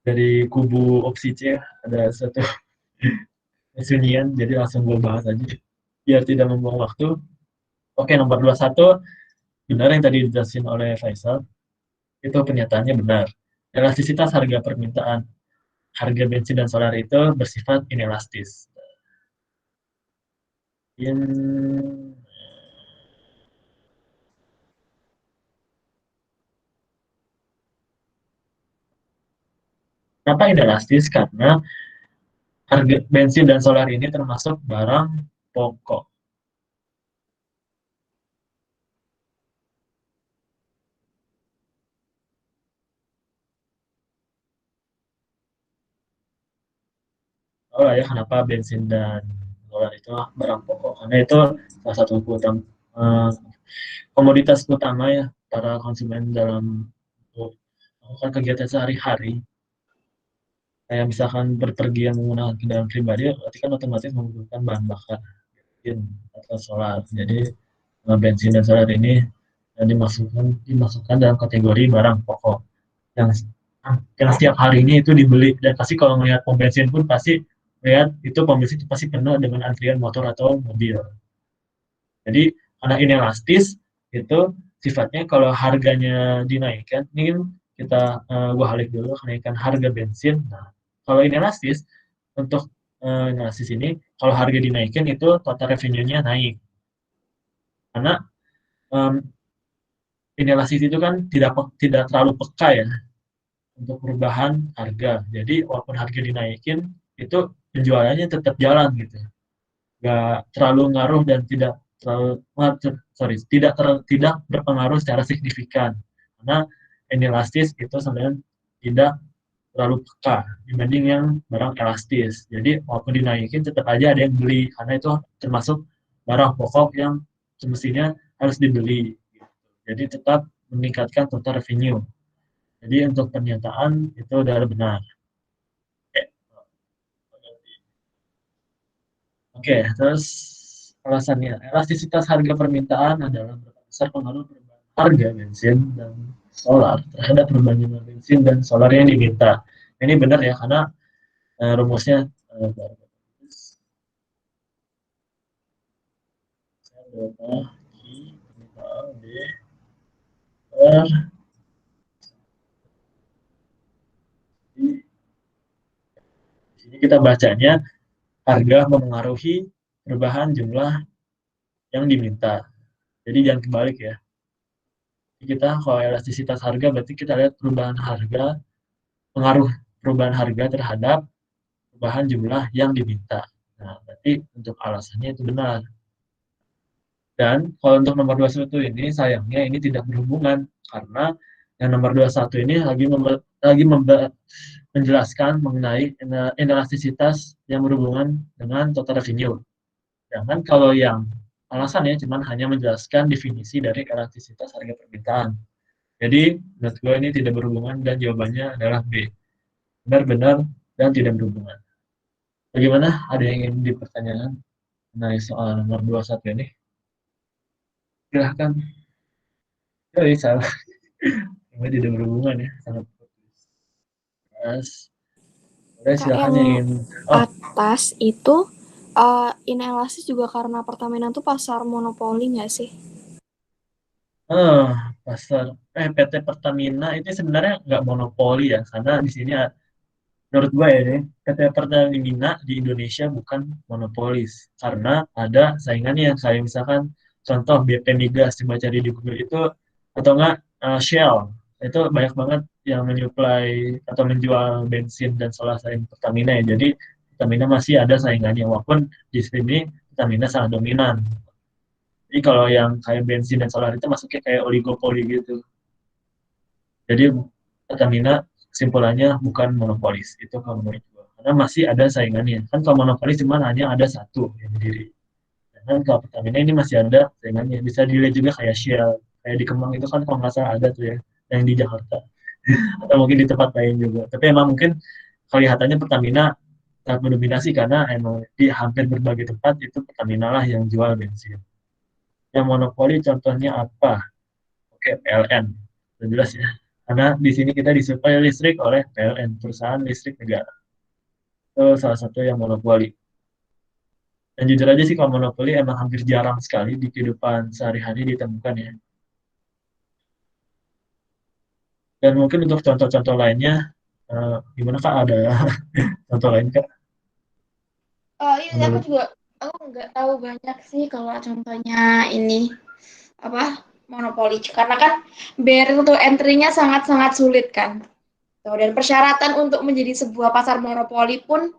dari kubu opsi C ada satu kesunyian, jadi langsung gue bahas aja biar tidak membuang waktu. Oke, nomor 21 benar yang tadi dijelasin oleh Faisal, itu pernyataannya benar. Elastisitas harga permintaan harga bensin dan solar itu bersifat inelastis. Kenapa inelastis? Karena harga bensin dan solar ini termasuk barang pokok. Oh ya, kenapa bensin dan solar itu barang pokok? Karena itu salah satu komoditas utama ya para konsumen dalam melakukan kegiatan sehari-hari. Kayak misalkan berpergian menggunakan kendaraan pribadi, berarti kan otomatis membutuhkan bahan bakar bensin atau solar. Jadi bensin dan solar ini dimasukkan dalam kategori barang pokok yang setiap harinya itu dibeli, dan pasti kalau melihat pom bensin pun pasti lihat itu pom bensin itu pasti penuh dengan antrian motor atau mobil. Jadi karena ini elastis itu sifatnya kalau harganya dinaikkan, ini kita gua balik dulu kenaikan harga bensin. Nah, kalau ini elastis untuk elastis ini kalau harga dinaikin itu total revenue-nya naik. Karena um, inelastis itu kan tidak terlalu peka ya untuk perubahan harga. Jadi walaupun harga dinaikin itu penjualannya tetap jalan gitu. Nggak terlalu ngaruh dan tidak berpengaruh secara signifikan. Karena inelastis itu sebenarnya tidak terlalu peka dibanding yang barang elastis. Jadi walaupun dinaikin tetap aja ada yang beli karena itu termasuk barang pokok yang semestinya harus dibeli. Jadi tetap meningkatkan total revenue. Jadi untuk pernyataan itu udah benar. Oke, terus alasannya elastisitas harga permintaan adalah berdasar pengaruh perubahan harga bensin dan solar terhadap perubahan jumlah bensin dan solar yang diminta. Ini benar ya karena rumusnya ini kita bacanya harga memengaruhi perubahan jumlah yang diminta. Jadi jangan kebalik ya. Kita kalau elastisitas harga berarti kita lihat perubahan harga, pengaruh perubahan harga terhadap perubahan jumlah yang diminta. Nah, berarti untuk alasannya itu benar. Dan kalau untuk nomor 21 ini sayangnya ini tidak berhubungan karena yang nomor 21 ini lagi menjelaskan mengenai elastisitas yang berhubungan dengan total revenue. Sedangkan kalau yang alasannya cuma hanya menjelaskan definisi dari elastisitas harga permintaan. Jadi menurut gue ini tidak berhubungan dan jawabannya adalah B. Benar-benar dan tidak berhubungan. Bagaimana? Ada yang ingin dipertanyakan mengenai soal nomor 21 ini? Silahkan. Ya, salah. Ini tidak berhubungan ya, sangat putus. Udah silakan yang ingin. Atas itu inelastis juga karena Pertamina tuh pasar monopoli nggak sih? Eh, PT Pertamina itu sebenarnya nggak monopoli ya, karena di sini menurut gue ya, nih, PT Pertamina di Indonesia bukan monopolis, karena ada saingannya, kayak misalkan contoh BP Migas, coba cari di Google itu, atau enggak Shell, itu banyak banget yang menyuplai atau menjual bensin dan solar selain Pertamina ya, jadi Pertamina masih ada saingannya, walaupun di sini Pertamina sangat dominan. Jadi kalau yang kayak bensin dan solar itu masuknya kayak oligopoli gitu. Jadi Pertamina kesimpulannya bukan monopolis. Itu kalau menurut gua. Karena masih ada saingannya. Kan kalau monopolis cuma hanya ada satu yang berdiri. Dan kalau Pertamina ini masih ada saingannya. Bisa dilihat juga kayak Shell. Kayak di Kemang itu kan kalau nggak salah ada tuh ya. Yang di Jakarta. Atau mungkin di tempat lain juga. Tapi emang mungkin kelihatannya Pertamina sangat mendominasi karena emang di hampir berbagai tempat itu Pertamina lah yang jual bensin. Yang monopoli contohnya apa? Oke, PLN. Sudah jelas ya. Karena di sini kita disuplai listrik oleh PLN, perusahaan listrik negara. Itu salah satu yang monopoli. Dan jujur aja sih kalau monopoli emang hampir jarang sekali di kehidupan sehari-hari ditemukan ya. Dan mungkin untuk contoh-contoh lainnya, gimana Kak? Ada contoh lain Kak? Oh iya sih, Menurut aku nggak tahu banyak sih kalau contohnya ini apa monopoli, karena kan barrier untuk entry-nya sangat-sangat sulit kan. Tuh, dan persyaratan untuk menjadi sebuah pasar monopoli pun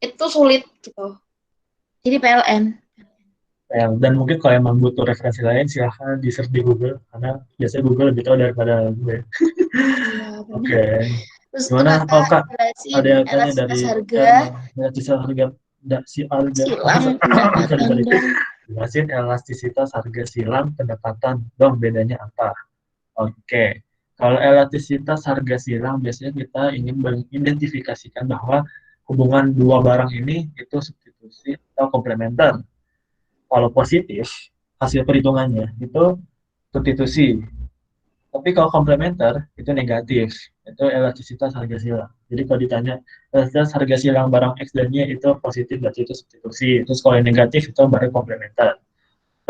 itu sulit gitu. Jadi PLN. dan mungkin kalau emang butuh referensi lain silahkan di search di Google karena biasanya Google lebih tahu daripada gue. Iya benar. Oke, Terus tuh gimana? kata Oh Kak, jelasin ada yang tanya dari elastisitas harga, Erna, harga si harga apa silang sorry pendapatan sorry dan jelasin elastisitas harga silang pendapatan dong bedanya apa. Oke, kalau elastisitas harga silang biasanya kita ingin mengidentifikasikan bahwa hubungan dua barang ini itu substitusi atau komplementer. Kalau positif hasil perhitungannya itu substitusi, tapi kalau komplementer itu negatif, itu elastisitas harga silang. Jadi kalau ditanya elastisitas harga silang barang X dan Y itu positif berarti itu substitusi. Terus kalau yang negatif itu baru komplementer.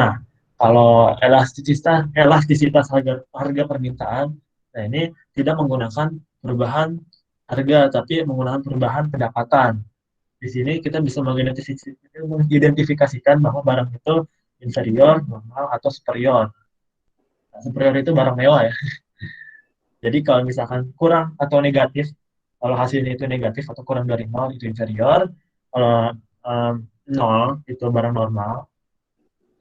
Nah, kalau elastisitas harga permintaan, nah ini tidak menggunakan perubahan harga, tapi menggunakan perubahan pendapatan. Di sini kita bisa mengidentifikasikan bahwa barang itu inferior, normal, atau superior. Nah, superior itu barang mewah ya. Jadi kalau misalkan kurang atau negatif, kalau hasilnya itu negatif atau kurang dari nol itu inferior, kalau um, nol itu barang normal,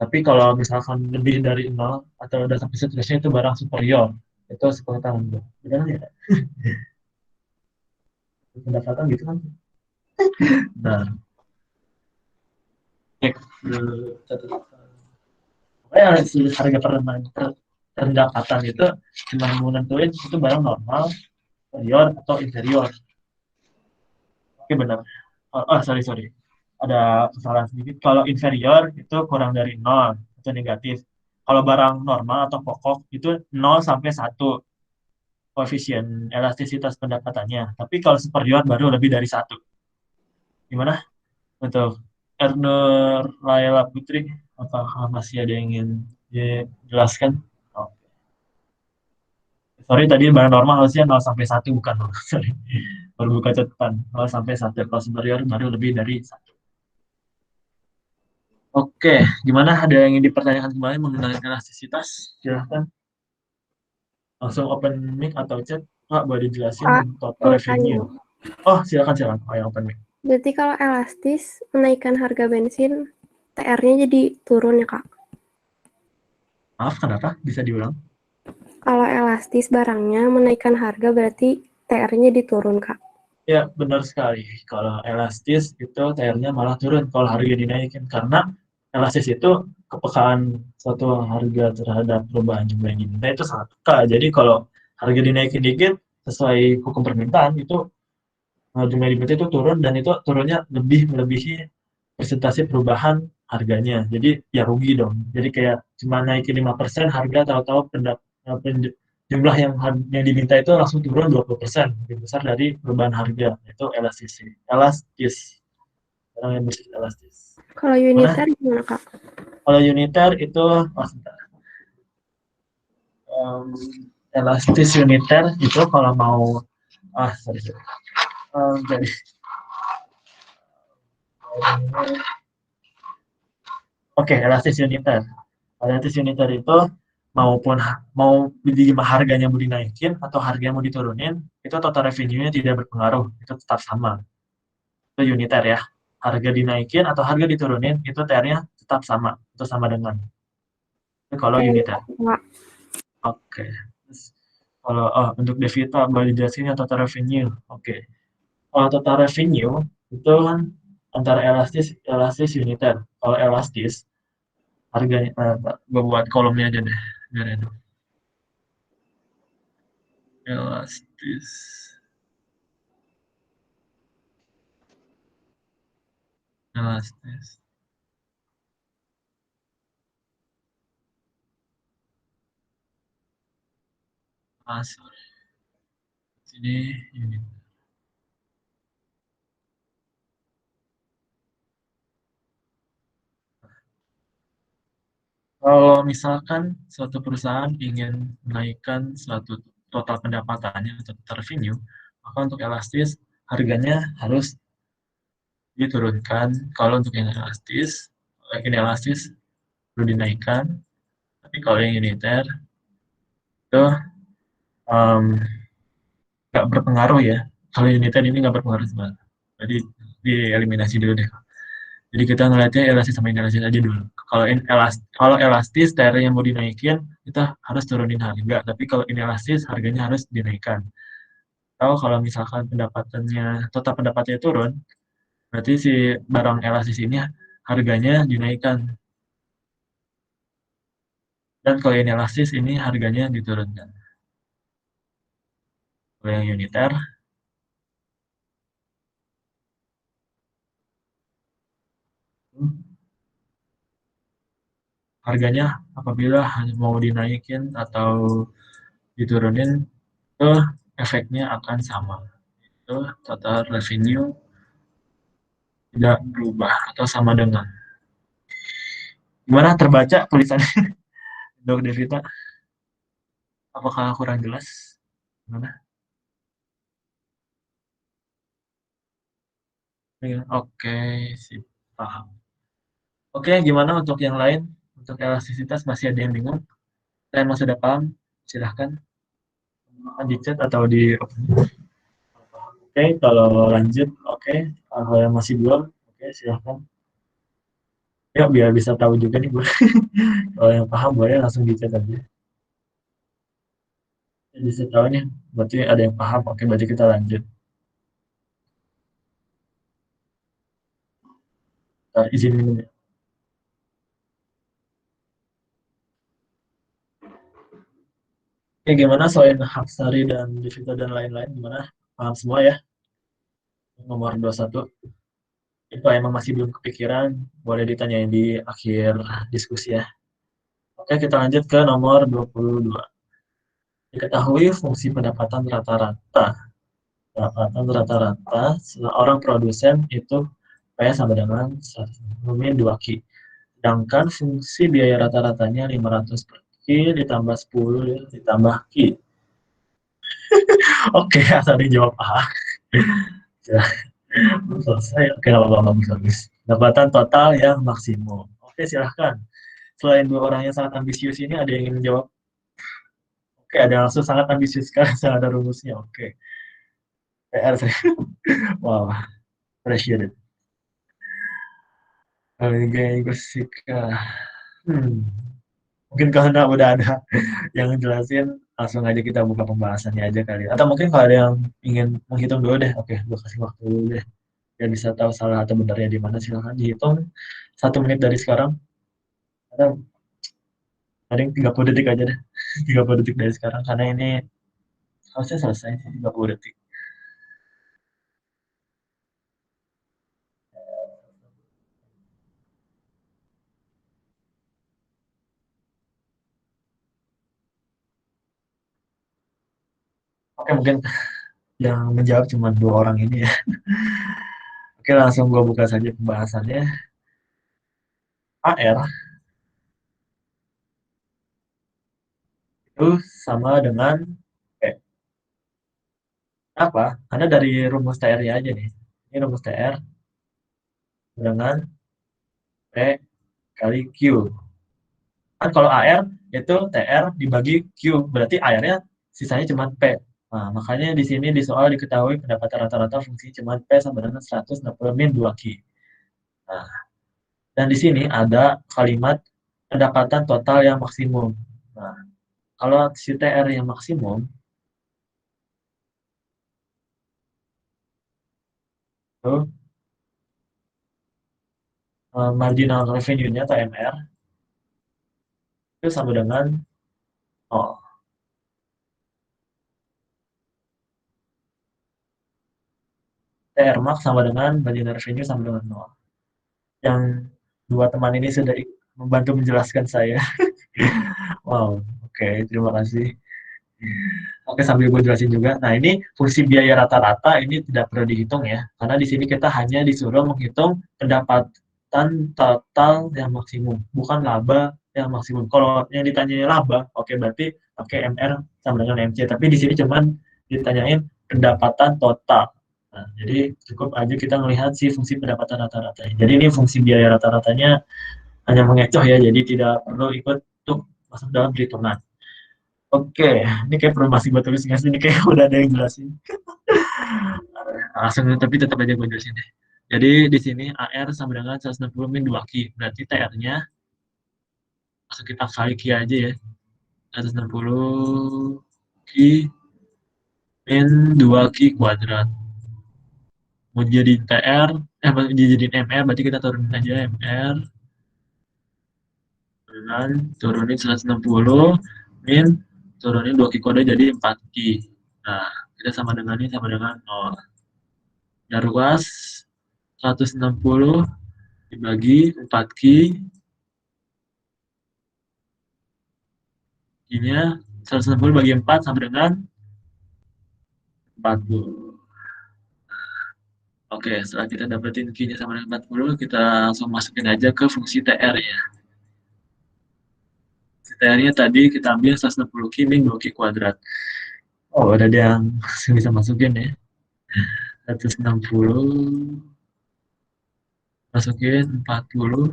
tapi kalau misalkan lebih dari nol atau udah sampai seterusnya itu barang superior, itu sepengetahuan gue. Benar ya? Pendapatan gitu kan? Nah, cek catatan. Pokoknya harga pendapatan itu cuma menentuin itu barang normal, superior atau inferior. Oke benar. Sorry sorry. Ada kesalahan sedikit. Kalau inferior itu kurang dari nol itu negatif. Kalau barang normal atau pokok itu nol sampai satu koefisien elastisitas pendapatannya. Tapi kalau superior baru lebih dari satu. Gimana untuk Ernur Laila Putri? Apakah masih ada yang ingin dijelaskan? Oh, sorry tadi barang normal harusnya nol sampai satu bukan nol. Sorry. Baru buka catatan. Nol sampai satu. Kalau superior baru lebih dari satu. Oke, gimana? Ada yang ingin dipertanyakan kembali mengenai elastisitas? Silahkan langsung open mic atau chat. Pak, boleh dijelasin Pak, total mau revenue. tanya. Oh, silakan silakan. Oh, yang open mic. Berarti kalau elastis menaikkan harga bensin, TR-nya jadi turun ya, Kak? Maaf, kenapa? Bisa diulang? Kalau elastis barangnya menaikkan harga berarti TR-nya diturun, Kak. Ya, benar sekali. Kalau elastis itu TR-nya malah turun kalau harga dinaikin. Karena elastis itu kepekaan suatu harga terhadap perubahan jumlah yang diminta itu sangat peka. Jadi kalau harga dinaikin dikit, sesuai hukum permintaan, itu jumlah yang diminta itu turun dan itu turunnya lebih melebihi persentase perubahan harganya. Jadi ya rugi dong. Jadi kayak cuma naikin 5% harga tahu-tahu jumlah yang diminta itu langsung turun 20% lebih besar dari perubahan harga. Itu elastis. Elastis. Orang yang bersifat elastis. Kalau Mana? uniter gimana, Kak? Kalau uniter itu sebentar. um, elastis uniter itu kalau mau sorry. Jadi elastis uniter. Elastis uniter itu mau harganya mau dinaikin atau harganya mau diturunin, itu total revenue-nya tidak berpengaruh, itu tetap sama. Itu uniter ya. Harga dinaikin atau harga diturunin, itu TR-nya tetap sama, itu sama dengan. Itu kalau uniter. Kak. Oke. Terus kalau untuk Devita boleh dijelasin total revenue. Oke. Kalau total revenue itu kan antara elastis uniter. Kalau elastis harganya gue buat kolomnya aja deh. Biar enak. Elastis. Elastis. Sorry. Sini unit. Kalau misalkan suatu perusahaan ingin menaikkan suatu total pendapatannya atau total revenue, maka untuk elastis harganya harus diturunkan. Kalau untuk yang elastis perlu dinaikkan. Tapi kalau yang uniter itu nggak berpengaruh ya. Kalau uniter ini nggak berpengaruh sebenarnya. Jadi dieliminasi dulu deh. Jadi kita ngeliatnya elastis sama inelastis aja dulu. Kalau elastis TR yang mau dinaikin, kita harus turunin harga. Tapi kalau inelastis harganya harus dinaikkan. Atau kalau misalkan total pendapatannya turun, berarti si barang elastis ini harganya dinaikkan. Dan kalau inelastis ini harganya diturunkan. Kalau yang uniter, harganya apabila mau dinaikin atau diturunin, itu efeknya akan sama. Itu total revenue tidak berubah atau sama dengan. Gimana terbaca tulisannya, Dok Devita? Apakah kurang jelas? Gimana? Oke, sip, paham. Oke, gimana untuk yang lain? Untuk elastisitas masih ada yang bingung? Saya masih sudah paham? Silahkan di chat atau di Oke, kalau lanjut, oke. Kalau yang masih belum, oke, silahkan. Yuk, biar bisa tahu juga nih, Bu. Kalau yang paham, boleh langsung di chat aja. Jadi bisa tahu nih, berarti ada yang paham. Oke, berarti kita lanjut. Izin minum ya. Oke, gimana selain Haksari dan Devita dan lain-lain, gimana? Paham semua ya? Nomor 21. Itu emang masih belum kepikiran, boleh ditanyain di akhir diskusi ya. Oke, kita lanjut ke nomor 22. Diketahui fungsi pendapatan rata-rata. Pendapatan rata-rata seorang produsen itu P sama dengan 2Q. Sedangkan fungsi biaya rata-ratanya 500 per Q ditambah 10 ditambah Q. Oke, asal dijawab A. Selesai. Oke, lama-lama bagus. Pendapatan total yang maksimum. Oke, silahkan. Selain dua orang yang sangat ambisius ini, ada yang ingin menjawab? Oke, ada yang langsung sangat ambisius sekarang, saya ada rumusnya. Oke. PR saya. Wow, appreciate it. Oke, Gusika. Mungkin karena udah ada yang jelasin, langsung aja kita buka pembahasannya aja kali. Atau mungkin kalau ada yang ingin menghitung dulu deh, oke, gue kasih waktu dulu deh. Biar bisa tahu salah atau benarnya di mana, silahkan dihitung 1 menit dari sekarang. Atau paling 30 detik aja deh. 30 detik dari sekarang, karena ini harusnya selesai 30 detik. Oke, mungkin yang menjawab cuma 2 orang ini ya. Oke, langsung gue buka saja pembahasannya. AR itu sama dengan P. Apa? Karena dari rumus TR-nya aja nih. Ini rumus TR dengan P kali Q. Kan kalau AR itu TR dibagi Q, berarti AR-nya sisanya cuma P. Nah, makanya di sini di soal diketahui pendapatan rata-rata fungsi cuma P sama dengan 160 min 2Q. Nah, dan di sini ada kalimat pendapatan total yang maksimum. Nah, kalau si TR yang maksimum, itu marginal revenue-nya atau MR itu sama dengan 0. TR max sama dengan marginal revenue sama dengan 0. Yang dua teman ini sudah membantu menjelaskan saya. Wow, oke, terima kasih. Oke, sambil gue jelasin juga. Nah, ini fungsi biaya rata-rata ini tidak perlu dihitung ya, karena di sini kita hanya disuruh menghitung pendapatan total yang maksimum, bukan laba yang maksimum. Kalau yang ditanyain laba, oke berarti pakai MR sama dengan MC, tapi di sini cuman ditanyain pendapatan total. Nah, jadi cukup aja kita melihat si fungsi pendapatan rata-rata. Jadi ini fungsi biaya rata-ratanya hanya mengecoh ya, jadi tidak perlu ikut untuk masuk dalam perhitungan. Oke, ini kayak perlu masih gue tulis nggak sih? Ini kayak udah ada yang jelasin. Langsung, tapi tetap aja gue jelasin deh. Jadi di sini AR sama dengan 160 min 2Q. Berarti TR-nya langsung kita kali Q aja ya. 160 Q min 2Q kuadrat. Mau jadi TR, mau dijadiin MR, berarti kita turunin aja MR. Turunin 160 min turunin 2Q kode jadi 4Q. Nah, kita sama dengan ini sama dengan 0. Ya ruas 160 dibagi 4Q, Q-nya 160 bagi 4 sama dengan 40. Oke, setelah kita dapetin Q-nya sama dengan 40, kita langsung masukin aja ke fungsi TR ya. TR-nya tadi kita ambil 160 Q min 2Q kuadrat. Oh, ada yang bisa masukin ya. 160 masukin 40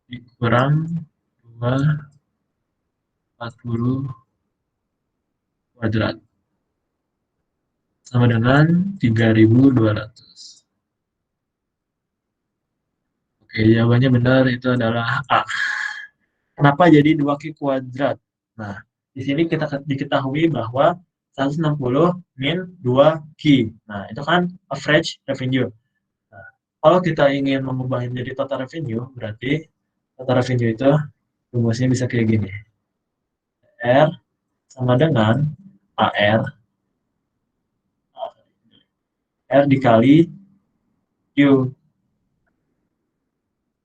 dikurang 2 40 kuadrat sama dengan 3.200. Oke, jawabannya benar, itu adalah A. Kenapa jadi 2Q kuadrat? Nah, di sini kita diketahui bahwa 160 min 2Q. Nah, itu kan average revenue. Nah, kalau kita ingin mengubahnya menjadi total revenue, berarti total revenue itu rumusnya bisa kayak gini. R sama dengan AR R dikali Q.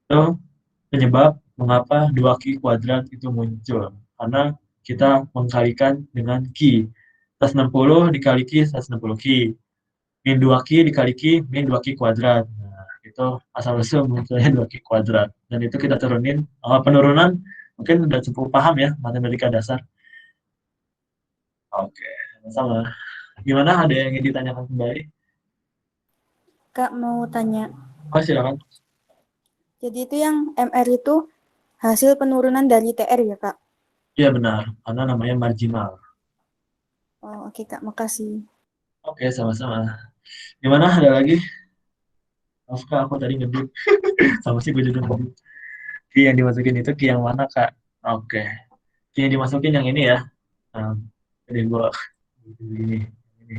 Itu penyebab mengapa 2Q kuadrat itu muncul. Karena kita mengkalikan dengan Q. 160 dikali Q, 160 Q. Min 2Q dikali Q, min 2Q kuadrat. Nah, itu asal-usul munculnya 2Q kuadrat. Dan itu kita turunin. Penurunan mungkin udah cukup paham ya, matematika dasar. Oke, sama. Gimana, ada yang ingin ditanyakan kembali? Kak mau tanya. Oh, silakan. Jadi itu yang MR itu hasil penurunan dari TR ya, Kak? Iya benar, karena namanya marginal. Oh, oke, Kak, makasih. Oke, sama-sama. Gimana, ada lagi? Maaf Kak, aku tadi ngedip. Sama sih gue juga ngedip. Key yang dimasukin itu key yang mana Kak? Oke. Key yang dimasukin yang ini ya. Jadi gue ini. Ini.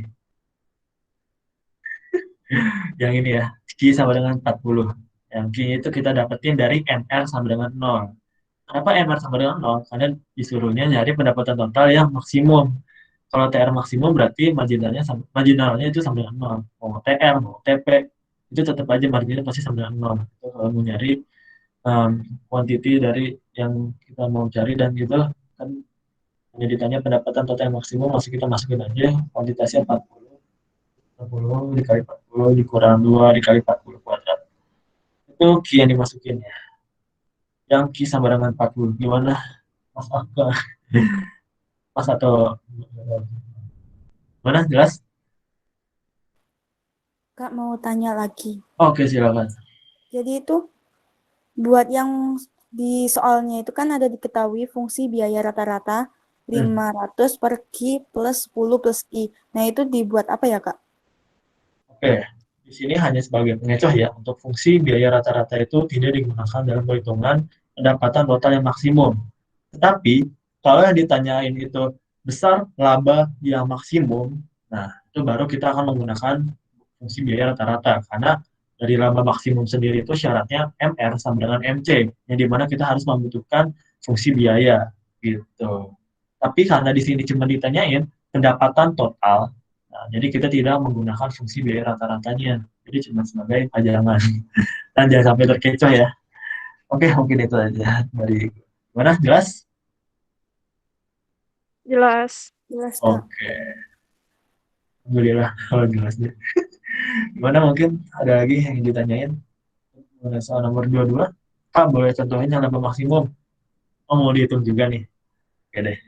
Yang ini ya. Key sama dengan 40. Yang key itu kita dapetin dari MR sama dengan 0. Kenapa MR sama dengan 0? Karena disuruhnya nyari pendapatan total yang maksimum. Kalau TR maksimum berarti marginalnya itu sama dengan 0. Mau TR, mau TP, itu tetap aja marginnya pasti sama dengan 0. Itu kalau mau nyari quantity dari yang kita mau cari, dan gitu kan hanya ditanya pendapatan total yang maksimum, masih kita masukin aja kuantitasnya 40. 40 dikali 40 dikurang 2 dikali 40 kuadrat. Itu Q yang dimasukin ya. Yang Q sama dengan 40. Gimana? Mas apa? Mas atau mana jelas? Kak mau tanya lagi. Oke, silakan. Jadi itu buat yang di soalnya itu kan ada diketahui fungsi biaya rata-rata 500 per Q plus 10 plus I. Nah, itu dibuat apa ya, Kak? Oke, di sini hanya sebagai pengecoh ya, untuk fungsi biaya rata-rata itu tidak digunakan dalam perhitungan pendapatan total yang maksimum. Tetapi, kalau yang ditanyain itu besar laba yang maksimum, nah itu baru kita akan menggunakan fungsi biaya rata-rata, karena dari laba maksimum sendiri itu syaratnya MR sama dengan MC, yang dimana kita harus membutuhkan fungsi biaya, gitu. Tapi karena di sini cuma ditanyain pendapatan total, nah, jadi kita tidak menggunakan fungsi biaya rata-ratanya. Jadi cuma sebagai pajangan. Dan jangan sampai terkecoh ya. Oke, mungkin itu aja dari mana jelas? Jelas. Jelas, Kak. Oke, alhamdulillah kalau jelas deh. Gimana mungkin ada lagi yang ditanyain? Soal nomor 22. Pak, boleh contohin yang laba maksimum? Oh, mau dihitung juga nih. Oke deh.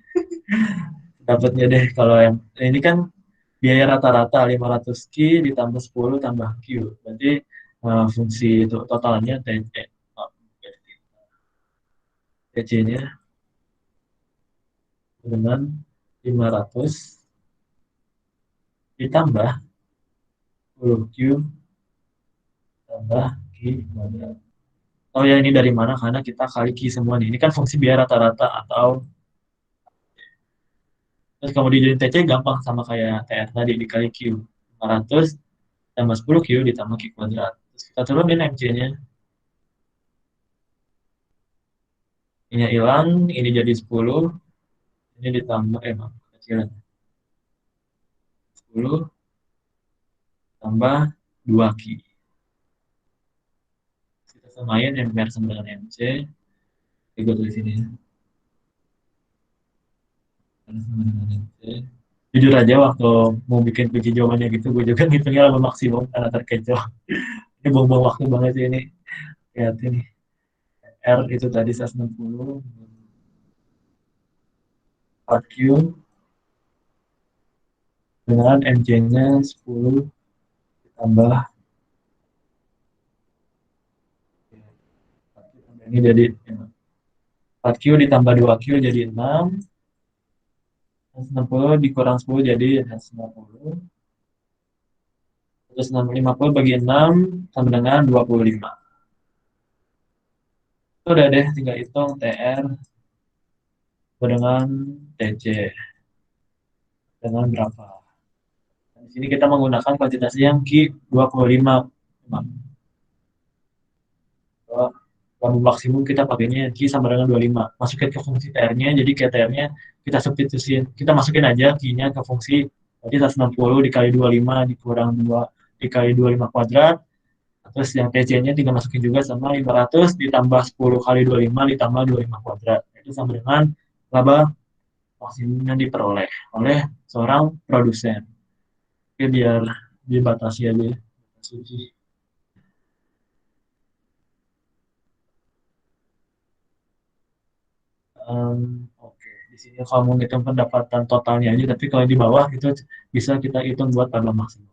Dapatnya deh kalau yang ini kan biaya rata-rata 500 Q ditambah 10 tambah Q. Berarti fungsi itu totalnya TC. Oh, TC-nya dengan 500 ditambah 10 Q tambah Q kuadrat. Oh ya, ini dari mana? Karena kita kali Q semua nih. Ini kan fungsi biaya rata-rata atau terus kamu dijadiin TC gampang sama kayak TR tadi dikali Q. 500 tambah 10 Q ditambah Q kuadrat. Terus kita turunin MC-nya. Ini hilang, ini jadi 10, ini ditambah, maaf, kecilan. 10 tambah 2 Q. Kita samain MR sama dengan MC. Gue tulis sini. Sama dengan MC. Jujur aja waktu mau bikin kunci jawabannya gitu, gue juga ngitungnya lama maksimum karena terkecoh. Ini buang-buang waktu banget sih ini. Lihat ini. R itu tadi 160. 4Q dengan MC-nya 10 ditambah ini jadi 4Q ditambah 2Q jadi 6. 160 dikurang 10 jadi 150. 150 bagi 6 sama dengan 25. Itu udah deh, tinggal hitung TR dengan TC dengan berapa. Di sini kita menggunakan kuantitasnya yang Q25. Laba maksimum kita pakainya Q sama dengan 25. Masukin ke fungsi TR-nya, jadi ke TR-nya kita substitusin. Kita masukin aja Q-nya ke fungsi. Jadi 160 dikali 25 dikurang 2 dikali 25 kuadrat. Terus yang TC-nya tinggal masukin juga sama 500 ditambah 10 kali 25 ditambah 25 kuadrat. Itu sama dengan laba maksimum yang diperoleh oleh seorang produsen. Oke, biar dibatasi aja. Oke, di sini kalau mau ngitung pendapatan totalnya aja, tapi kalau di bawah itu bisa kita hitung buat laba maksimum.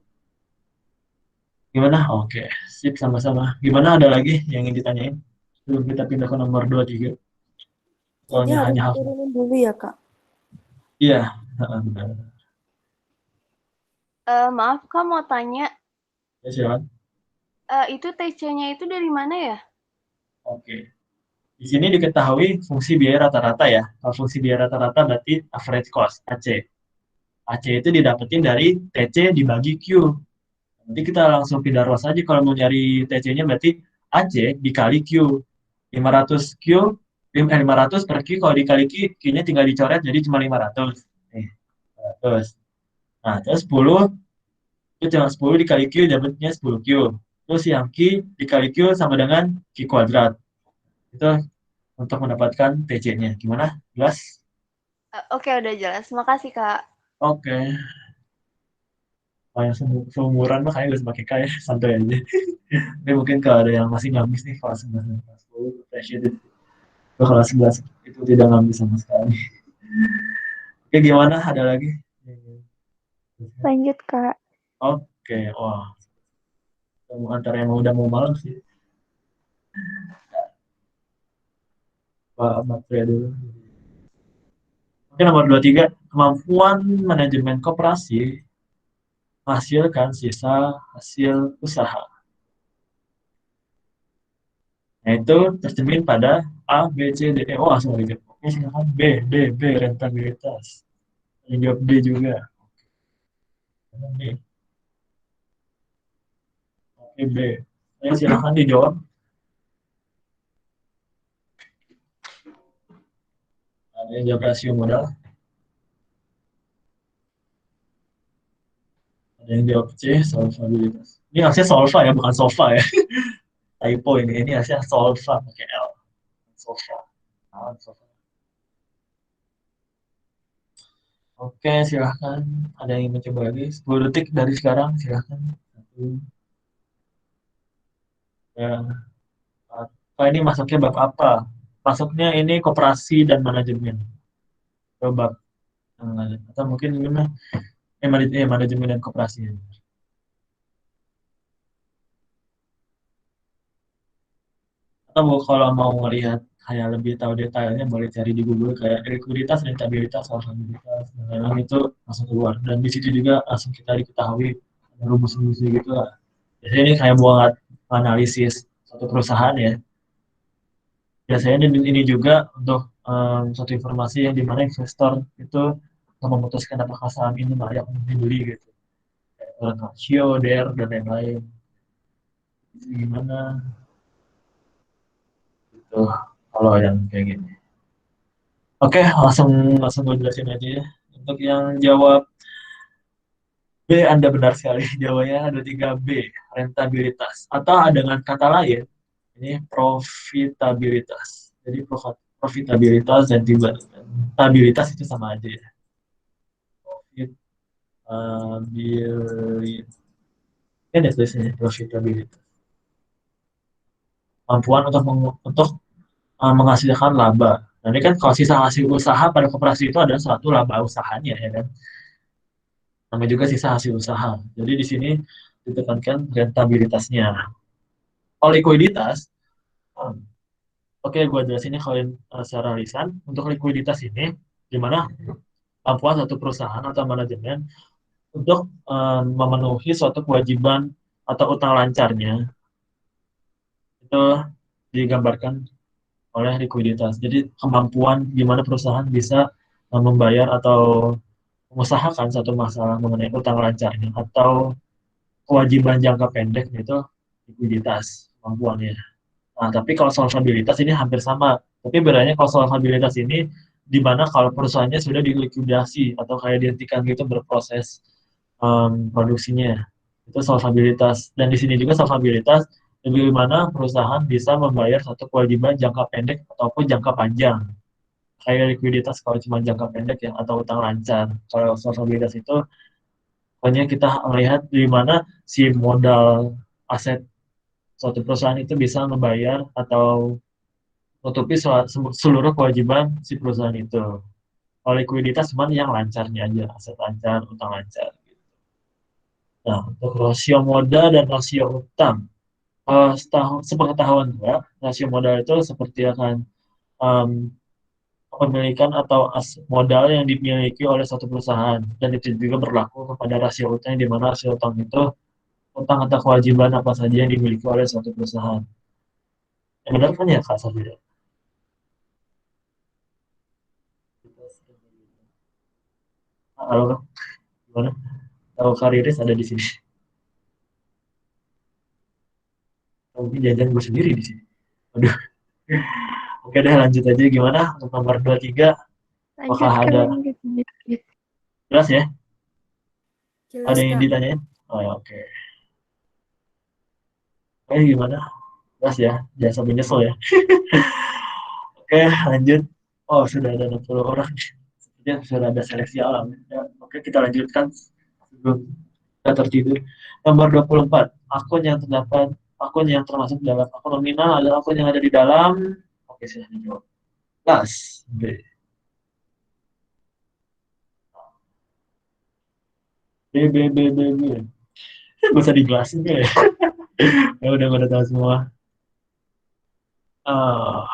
Gimana? Oke, sip sama-sama. Gimana, ada lagi yang ingin ditanyain? Sebelum kita pindah ke nomor 23. Jadi Soalnya harus hanya hal. diturunin dulu ya, Kak? Iya, benar. Maaf, Kak mau tanya, Ya, silakan. itu TC-nya itu dari mana ya? Oke. Di sini diketahui fungsi biaya rata-rata ya. Kalau fungsi biaya rata-rata berarti average cost, AC. AC itu didapetin dari TC dibagi Q. Nanti kita langsung pindah ruas aja kalau mau nyari TC-nya berarti AC dikali Q. 500 Q, 500 per Q, kalau dikali Q, Q-nya tinggal dicoret jadi cuma 500. Nih, 500. Nah, terus 10, itu cuma 10 dikali Q dapatnya 10 Q. Terus yang Q dikali Q sama dengan Q kuadrat. Itu untuk mendapatkan TC-nya. Gimana? Jelas? Oke, udah jelas. Makasih, Kak. Oke. Kalau yang seumuran mah kayaknya gak semakin kaya, santai aja. Tapi mungkin kalau ada yang masih ngamis nih, kelas 11 dan kelas 10, appreciate it. Kelas 11 itu Aku tidak ngambil sama sekali. Oke, gimana? Ada lagi? Lanjut, Kak. Oke, wah. Antara yang udah mau malam sih. Pak Batria dulu. Oke, nomor 23. Kemampuan manajemen koperasi menghasilkan sisa hasil usaha. Nah, itu tercermin pada A, B, C, D, E. Oh, langsung aja. Oke, silakan B, D, B, rentabilitas. Yang jawab D juga. Oke, oke, B. Ayo, silakan dijawab. Ada yang jawab rasio modal. Ada yang jawab C, solvabilitas. Ini harusnya solva ya, bukan sofa ya. Typo ini. Ini harusnya solva pakai L. Solva. Nah, solva. Oke, silahkan. Ada yang ingin mencoba lagi? 10 detik dari sekarang, silahkan. Satu, ya. Pak, ini masuknya bab apa? Masuknya ini koperasi dan manajemen. Coba. Atau mungkin gimana? Manajemen dan koperasi. Atau kalau mau melihat kayak lebih tahu detailnya, boleh cari di Google kayak likuiditas, rentabilitas, solvabilitas, dan lain-lain itu langsung keluar. Dan di situ juga langsung kita diketahui rumus-rumusnya gitu lah. Biasanya ini kayak buat analisis suatu perusahaan ya. Biasanya ini juga untuk suatu informasi yang dimana investor itu untuk memutuskan apakah saham ini layak untuk dibeli gitu. Kayak rasio, DER, dan lain-lain. Itu gimana? Gitu. Kalau yang kayak gini. Oke, langsung langsung gue jelasin aja ya. Untuk yang jawab B, Anda benar sekali. Jawabannya ada 3B, rentabilitas. Atau dengan kata lain, ini profitabilitas. Jadi profitabilitas dan rentabilitas itu sama aja ya. Profitabilitas. Ini ada tulisannya, profitabilitas. Kemampuan untuk menghasilkan laba. Nah, ini kan kalau sisa hasil usaha pada koperasi itu ada satu laba usahanya ya kan. Namanya juga sisa hasil usaha. Jadi di sini ditekankan rentabilitasnya. Kalau likuiditas, oke, gue jelasinnya kalian secara lisan. Untuk likuiditas ini, di mana kemampuan satu perusahaan atau manajemen untuk memenuhi suatu kewajiban atau utang lancarnya itu digambarkan oleh likuiditas. Jadi kemampuan gimana perusahaan bisa membayar atau mengusahakan satu masalah mengenai utang lancarnya atau kewajiban jangka pendek itu likuiditas kemampuannya. Nah, tapi kalau solvabilitas ini hampir sama. Tapi bedanya kalau solvabilitas ini di mana kalau perusahaannya sudah dilikuidasi atau kayak dihentikan gitu berproses produksinya. Itu solvabilitas. Dan di sini juga solvabilitas lebih mana perusahaan bisa membayar satu kewajiban jangka pendek ataupun jangka panjang. Kayak likuiditas kalau cuma jangka pendek ya atau utang lancar. Kalau solvabilitas itu pokoknya kita melihat di mana si modal aset suatu perusahaan itu bisa membayar atau menutupi seluruh kewajiban si perusahaan itu. Kalau likuiditas cuma yang lancarnya aja, aset lancar, utang lancar. Nah, untuk rasio modal dan rasio utang, sepengetahuan gue, rasio modal itu seperti akan um, kepemilikan atau modal yang dimiliki oleh suatu perusahaan, dan itu juga berlaku kepada rasio utang, di mana rasio utang itu utang atau kewajiban apa saja yang dimiliki oleh suatu perusahaan. Yang benar kan ya Kak Safira? Halo, gimana? Tahu Kak Riris ada di sini. Mungkin jajan gue sendiri di sini. Aduh. Oke deh, lanjut aja. Gimana untuk nomor 23? Apakah ada? Jelas ya? Jelas, Ada yang Kak. ditanyain? Oh ya, oke. Oke, gimana? Jelas ya? Jangan sampai nyesel ya. Oke, lanjut. Oh, sudah ada 60 orang. Sepertinya sudah ada seleksi alam. Ya, oke, kita lanjutkan sebelum kita tertidur. Nomor 24. Akun yang termasuk dalam akun nominal adalah akun yang ada di dalam. Oke, sudah dijawab. Kas B. B. Gak usah dijelasin ya. Ya udah pada tahu semua. Ah,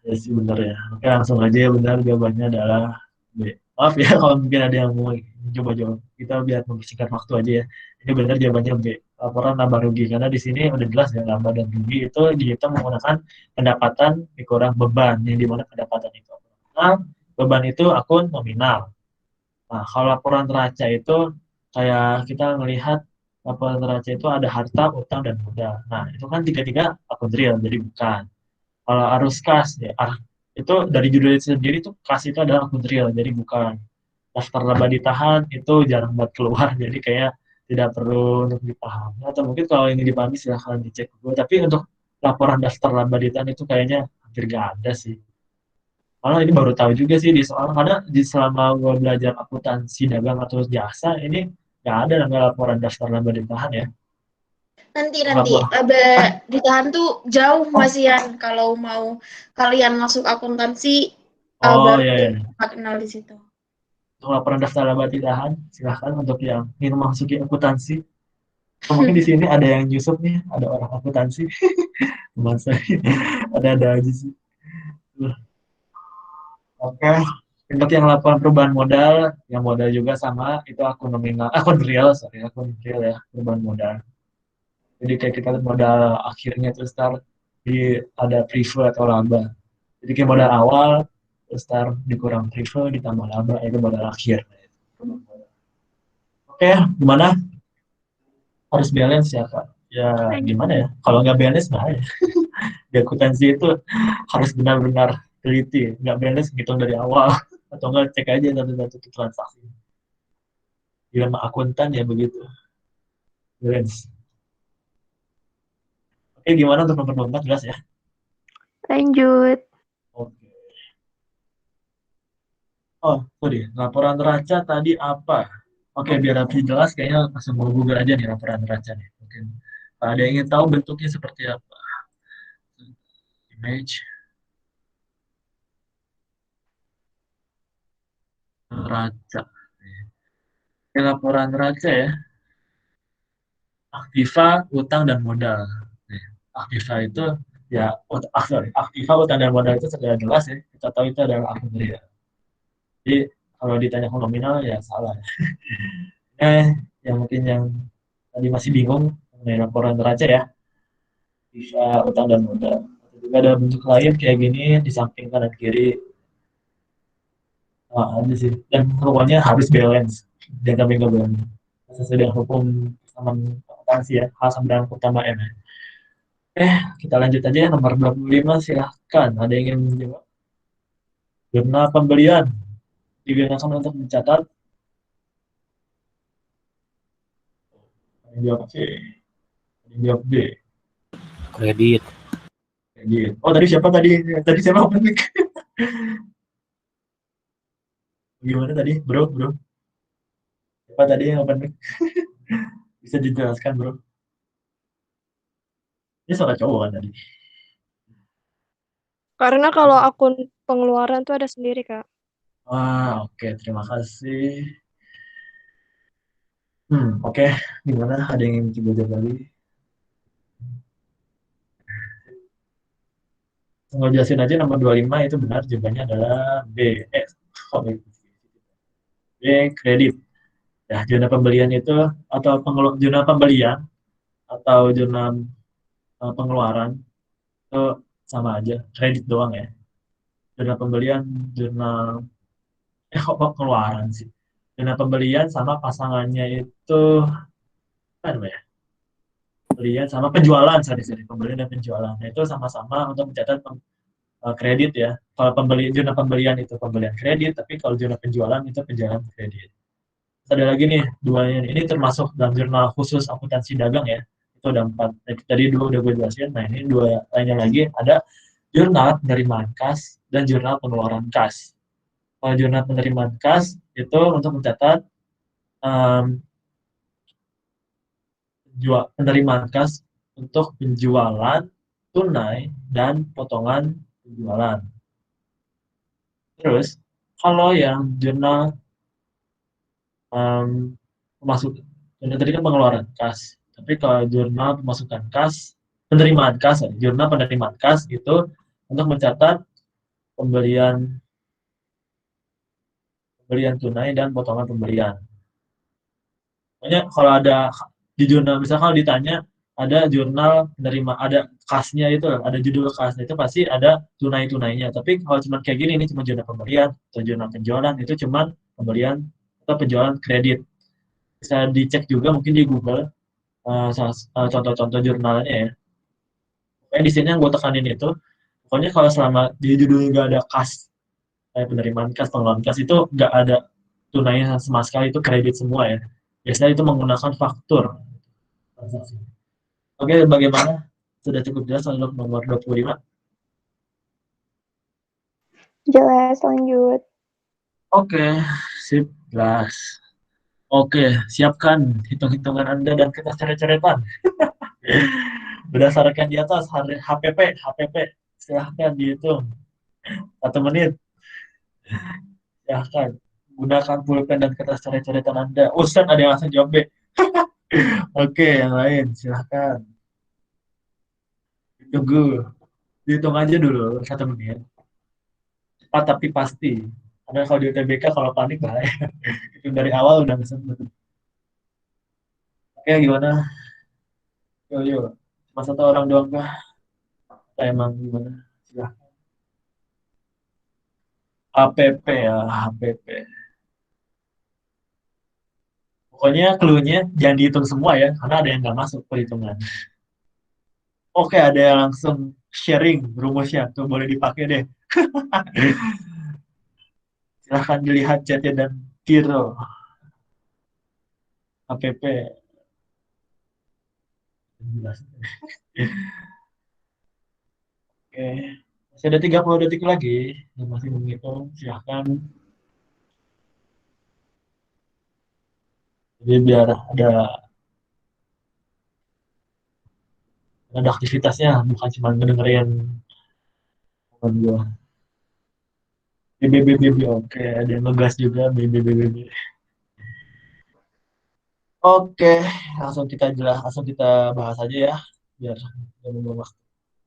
ya sih benar ya. Oke, langsung aja ya, benar jawabannya adalah B. Maaf ya kalau mungkin ada yang mau coba jawab. Kita biar mempersingkat waktu aja ya. Ini benar jawabannya B. Laporan laba rugi karena di sini udah jelas ya, laba dan rugi itu dihitung menggunakan pendapatan dikurang beban, yang dimana pendapatan itu nah, beban itu akun nominal. Nah, kalau laporan neraca itu kayak kita melihat laporan neraca itu ada harta, utang, dan modal. Nah, itu kan tiga-tiga akun real, jadi bukan. Kalau arus kas, ya, itu dari judul itu sendiri tuh kas itu adalah akun real, jadi bukan. Daftar laba ditahan itu jarang buat keluar, jadi kayak tidak perlu untuk dipahami. Atau mungkin kalau ini dipahami silahkan dicek dulu. Tapi untuk laporan daftar laba ditahan itu kayaknya hampir gak ada sih. Malah ini baru tahu juga sih di soal, karena di selama gue belajar akuntansi dagang atau jasa ini nggak ada namanya laporan daftar laba ditahan ya. Nanti Lapor. laba ditahan tuh jauh Oh, Mas Ian kalau mau kalian masuk akuntansi oh baru ya, ya. kenal di situ. Untuk laporan daftar laba ditahan, silahkan untuk yang ingin memasuki akuntansi. Atau mungkin di sini ada yang Yusuf nih, ada orang akuntansi, teman saya, ada aja sih. Oke, untuk yang laporan perubahan modal, yang modal juga sama, itu akun nominal, akun real, sorry, akun real ya, perubahan modal. Jadi kayak kita lihat modal akhirnya terus start di ada preferred atau laba. Jadi kayak modal awal terus start dikurang preferred ditambah laba itu modal akhir. Oke, gimana? Harus balance ya Kak. Ya gimana ya? Kalau nggak balance bahaya. Di akuntansi itu harus benar-benar teliti, nggak balance ngitung dari awal atau nggak cek aja satu-satu transaksi. Dilema akuntan ya begitu. Balance. Oke, gimana untuk nomor 14 jelas ya? Lanjut. Oke. Oh, sorry. Laporan neraca tadi apa? Oke, biar lebih jelas, kayaknya langsung mau Google aja nih laporan neraca nih. Mungkin ada yang ingin tahu bentuknya seperti apa? Image neraca. Ini laporan neraca ya. Aktiva, utang, dan modal. Nih, aktiva itu ya, sorry, aktiva, utang, dan modal itu sudah jelas ya. Kita tahu itu adalah akun real. Jadi kalau ditanya nominal ya salah. Yang mungkin yang tadi masih bingung mengenai laporan neraca ya, bisa utang dan modal. Juga ada bentuk lain kayak gini di samping kanan kiri, ada sih. Dan pokoknya harus balance, jangan sampai nggak balance. Sesuai dengan hukum kesamaan akuntansi ya, H sama dengan utama M ya. Kita lanjut aja ya, nomor 25 silahkan. Ada yang ingin menjawab? Jurnal pembelian digunakan untuk mencatat. Ada yang jawab C, ada yang jawab D. Kredit. Oh tadi siapa tadi? Tadi siapa open mic? Gimana tadi, bro? Siapa tadi yang open mic? Bisa dijelaskan, bro? Ini suara cowok kan tadi? Karena kalau akun pengeluaran tuh ada sendiri, Kak. Wah, oke. Terima kasih. Oke. Gimana? Ada yang ingin coba jawab lagi? Mau jelasin aja nomor 25 itu benar, jawabannya adalah B. B, kredit. Ya, zona pembelian itu atau zona pembelian atau zona pengeluaran itu sama aja, kredit doang ya. Zona pembelian, zona kok pengeluaran sih. Zona pembelian sama pasangannya itu apa namanya? Pembelian sama penjualan, sorry, pembelian dan penjualan. Nah, itu sama-sama untuk mencatat kredit ya. Kalau zona pembelian itu pembelian kredit, tapi kalau zona penjualan itu penjualan kredit. Terus ada lagi nih, duanya ini termasuk dalam jurnal khusus akuntansi dagang ya. Itu ada 4. Tadi dua udah gue jelasin. Nah, ini 2 lainnya lagi ada jurnal penerimaan kas dan jurnal pengeluaran kas. Kalau jurnal penerimaan kas itu untuk mencatat um, penerimaan kas untuk penjualan tunai dan potongan penjualan. Terus kalau yang jurnal pemasukan, ini tadi kan pengeluaran kas. Tapi kalau jurnal pemasukan kas, penerimaan kas, ya, jurnal penerimaan kas itu untuk mencatat pembelian pembelian tunai dan potongan pembelian. Makanya kalau ada di jurnal, misalnya kalau ditanya ada jurnal penerima, ada kasnya itu, ada judul kasnya itu pasti ada tunai-tunainya. Tapi kalau cuma kayak gini, ini cuma jurnal pembelian atau jurnal penjualan, itu cuma pembelian atau penjualan kredit. Bisa dicek juga mungkin di Google contoh-contoh jurnalnya ya. Pokoknya di sini yang gue tekanin itu, pokoknya kalau selama di judulnya nggak ada kas, kayak penerimaan kas, pengeluaran kas itu nggak ada tunainya sama sekali, itu kredit semua ya. Biasanya itu menggunakan faktur transaksi. Oke, bagaimana? Sudah cukup jelas untuk nomor 25? Jelas, lanjut. Oke, sip, jelas. Oke, siapkan hitung-hitungan Anda dan kita coret-coretan. Berdasarkan di atas HPP, silahkan dihitung. 1 menit, silahkan. Gunakan pulpen dan kertas coret-coretan Anda. Ustaz, ada yang langsung jawab B. Oke, yang lain, silahkan. Tunggu, dihitung aja dulu 1 menit. Cepat tapi pasti. Karena kalau di UTBK kalau panik bahaya. Itu dari awal udah kesebut. Oke, gimana? Yo. Cuma 1 orang doang kah? Atau emang gimana? Silahkan. HPP ya, HPP. Pokoknya clue-nya jangan dihitung semua ya, karena ada yang nggak masuk perhitungan. Oke, ada yang langsung sharing rumusnya. Tuh, boleh dipakai deh. Silahkan dilihat chatnya dan Tiro. HPP. Jelas. Oke. Masih ada 30 detik lagi. Yang masih menghitung, silahkan. Jadi biar ada aktivitasnya, bukan cuma ngedengerin teman gue. BBBBB, oke. Ada yang ngegas juga, BBBBB. Oke, langsung kita bahas aja ya, biar membuang waktu.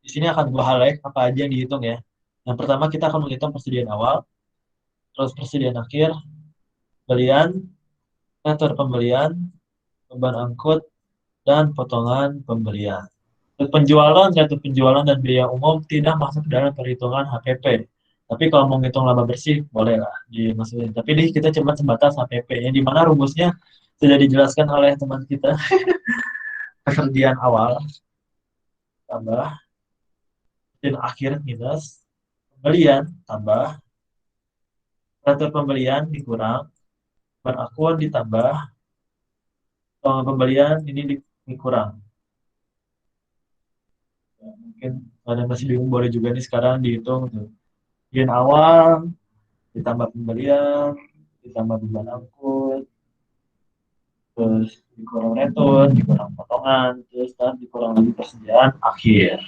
Di sini akan gue highlight apa aja yang dihitung ya. Yang pertama kita akan menghitung persediaan awal, terus persediaan akhir, pembelian, netor pembelian, beban angkut, dan potongan pembelian. Penjualan dan biaya umum tidak masuk dalam perhitungan HPP. Tapi kalau mau ngitung laba bersih, boleh lah dimasukin. Tapi ini kita cuma sebatas HPP, yang dimana rumusnya sudah dijelaskan oleh teman kita. Persediaan awal tambah dan akhir minus pembelian tambah neraca pembelian dikurang berakun ditambah pembelian ini dikurang. Ya, mungkin ada masih bingung, boleh juga nih sekarang dihitung tuh. Persediaan awal ditambah pembelian ditambah beban angkut, terus dikurang return, dikurang potongan, terus dan dikurang lagi persediaan akhir.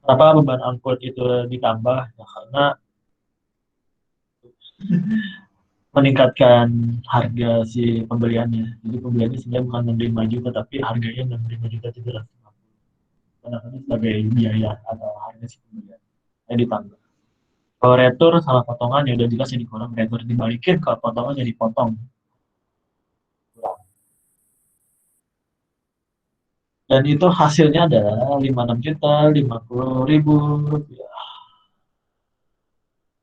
Kenapa beban angkut itu ditambah? Ya, karena meningkatkan harga si pembeliannya. Jadi pembeliannya sebenarnya bukan 65 juta, tapi harganya 65 juta 750. Karena itu sebagai biaya atau harga si pembelian yang ditambah. Kalau retur sama potongan ya udah jelas ya dikurang, retur dibalikin, kalau potongan ya dipotong. Dan itu hasilnya adalah 56 juta 50 ribu rupiah.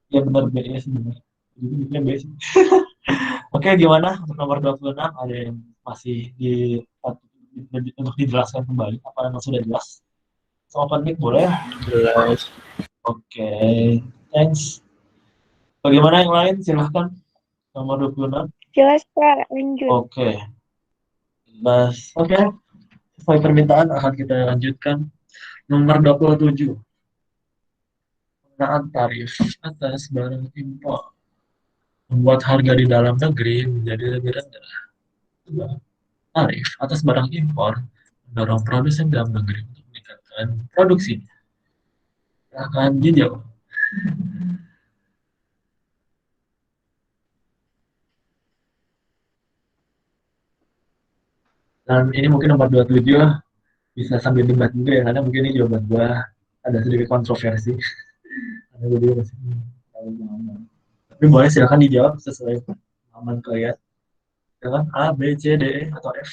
Ya benar BS sebenarnya. Jadi BS. Oke, gimana untuk nomor 26? Ada yang masih untuk dijelaskan kembali? Apa memang sudah jelas? So, open mic boleh? Jelas. Oke, thanks. Bagaimana yang lain? Silahkan. Nomor 26. Jelas, Kak. Lanjut. Oke. Oke. Sesuai permintaan akan kita lanjutkan. Nomor 27. Penggunaan tarif atas barang impor membuat harga di dalam negeri menjadi lebih rendah. Tarif atas barang impor mendorong produsen dalam negeri untuk meningkatkan produksinya. Akan hijau. Dan ini mungkin nomor 27 bisa sambil debat juga ya, karena mungkin ini jawaban gua ada sedikit kontroversi. Karena gue juga masih tahu pengalaman. Tapi boleh silakan dijawab sesuai pengalaman kalian. Silakan A, B, C, D, E, atau F.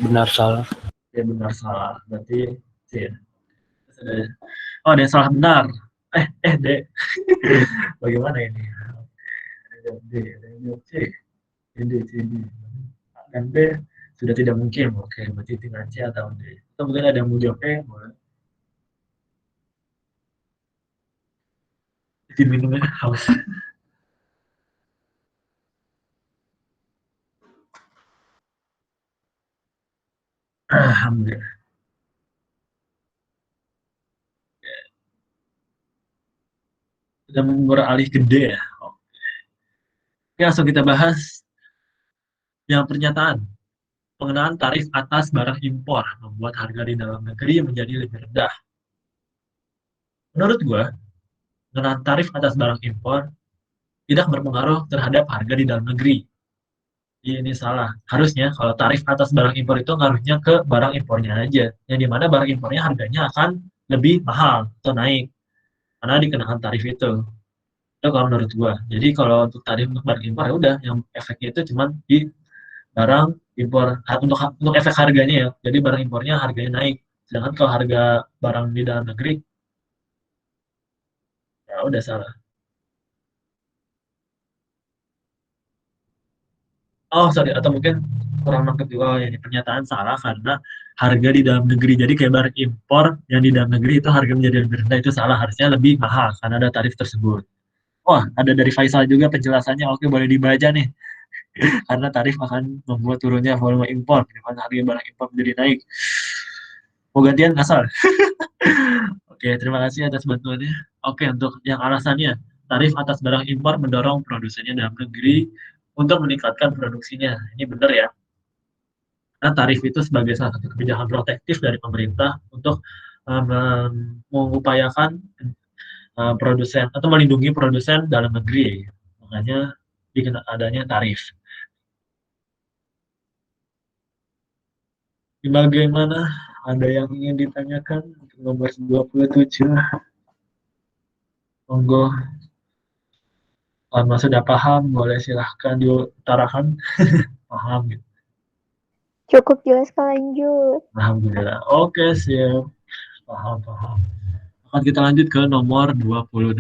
Benar salah. Ya benar salah. Berarti C. Oh, ada yang salah benar. D. Bagaimana ini? Ada yang jawab D, ada yang jawab C. D, C, D. Dan B sudah tidak mungkin. Oke, berarti tinggal C atau D. Atau mungkin ada yang mau jawab E, boleh. Izin minumnya haus. Alhamdulillah. Sudah beralih ke D ya. Oke, langsung kita bahas yang pernyataan. Pengenaan tarif atas barang impor membuat harga di dalam negeri menjadi lebih rendah. Menurut gue, pengenaan tarif atas barang impor tidak berpengaruh terhadap harga di dalam negeri. Jadi ini salah. Harusnya kalau tarif atas barang impor itu ngaruhnya ke barang impornya aja. Yang dimana barang impornya harganya akan lebih mahal atau naik. Karena dikenakan tarif itu. Itu kalau menurut gua. Jadi kalau untuk tarif untuk barang impor ya udah, yang efeknya itu cuma di barang impor untuk efek harganya ya. Jadi barang impornya harganya naik. Sedangkan kalau harga barang di dalam negeri ya udah salah. Oh sorry, atau mungkin kurang nangkep juga ini pernyataan salah karena harga di dalam negeri. Jadi kayak barang impor yang di dalam negeri itu harga menjadi lebih rendah itu salah. Harusnya lebih mahal karena ada tarif tersebut. Wah, ada dari Faisal juga penjelasannya. Oke, boleh dibaca nih. Karena tarif akan membuat turunnya volume impor, di mana harga barang impor menjadi naik. Mau gantian asal. Oke, terima kasih atas bantuannya. Oke, untuk yang alasannya, tarif atas barang impor mendorong produsennya dalam negeri untuk meningkatkan produksinya. Ini benar ya. Karena tarif itu sebagai salah satu kebijakan protektif dari pemerintah untuk mengupayakan produsen atau melindungi produsen dalam negeri. Makanya adanya tarif. Bagaimana? Ada yang ingin ditanyakan untuk nomor 27? Monggo. Kalau sudah paham, boleh silahkan diutarakan. Paham gitu. Cukup jelas Kak, lanjut. Alhamdulillah. Oke, siap. Paham. Akan kita lanjut ke nomor 28.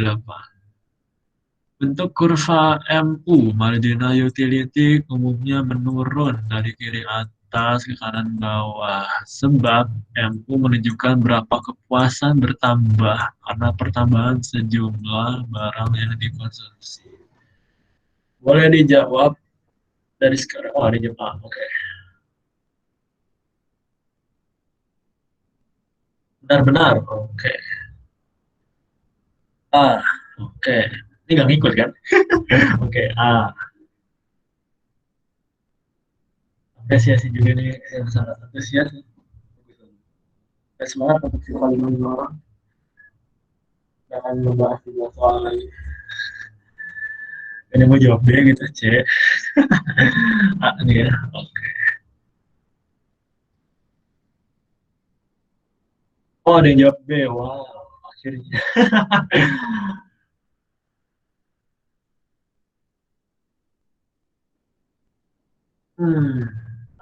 Bentuk kurva MU, marginal utility, umumnya menurun dari kiri atas ke kanan bawah. Sebab MU menunjukkan berapa kepuasan bertambah karena pertambahan sejumlah barang yang dikonsumsi. Boleh dijawab dari sekarang. Oh, di Jepang. Oke. Benar-benar. Oke. Oke. Ini nggak ngikut kan? Oke. Apresiasi juga nih yang sangat antusias. Semangat untuk si kalimat orang. Jangan membahas tiga soal lagi. Ini mau jawab B gitu, C. Nih ya. Oke. Oh, ada yang jawab B. Wow, akhirnya.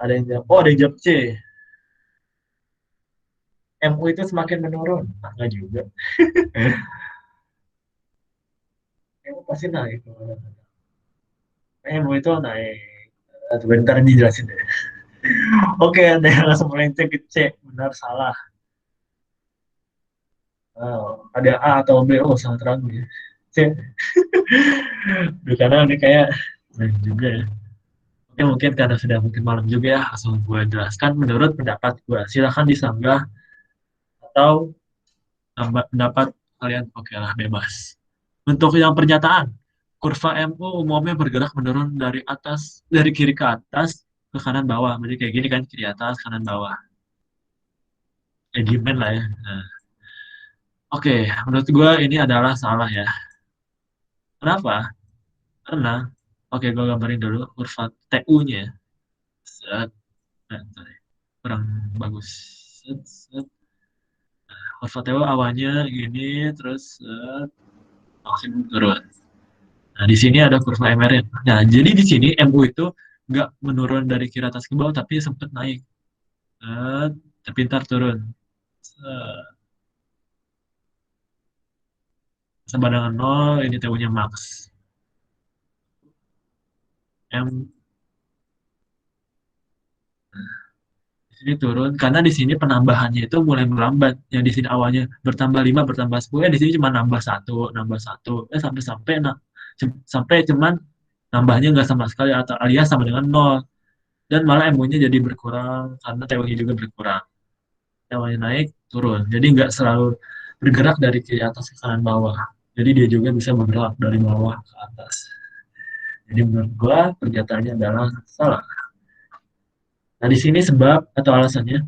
Ada yang jawab. Oh, ada yang jawab C. MU itu semakin menurun. Enggak juga. MU pasti naik. MU itu naik. Sebentar dijelasin deh. Oke, ada yang langsung melenceng ke C. Benar, salah. Ada A atau B. Oh, sangat ragu ya. C. Karena ini kayak juga ya. Oke, mungkin karena sudah mungkin malam juga ya, langsung gue jelaskan menurut pendapat gue. Silahkan disanggah atau pendapat kalian, oke lah, bebas. Untuk yang pernyataan, kurva MU umumnya bergerak menurun dari kiri ke atas ke kanan bawah. Jadi kayak gini kan, kiri atas, kanan bawah. Segmen lah ya. Nah, Oke, menurut gue ini adalah salah ya. Kenapa? Karena, oke, gue gambarin dulu kurva TU-nya. Set, sorry, kurang bagus. Set, set. Kurva TU awalnya gini, terus set, maksimum turun. Nah, di sini ada kurva MRN. Nah, jadi di sini MU itu nggak menurun dari kiri atas ke bawah, tapi sempat naik. Set, tapi ntar turun. Set, sama dengan 0, ini TU-nya max. M di sini turun karena di sini penambahannya itu mulai melambat. Yang di sini awalnya bertambah 5, bertambah 10, di sini cuma nambah satu, sampai sampai cuman nambahnya nggak sama sekali atau alias sama dengan 0. Dan malah MU-nya jadi berkurang karena TU-nya juga berkurang. TU-nya naik, turun. Jadi nggak selalu bergerak dari kiri atas ke kanan bawah. Jadi dia juga bisa bergerak dari bawah ke atas. Jadi menurut gua pernyataannya adalah salah. Nah, di sini sebab atau alasannya,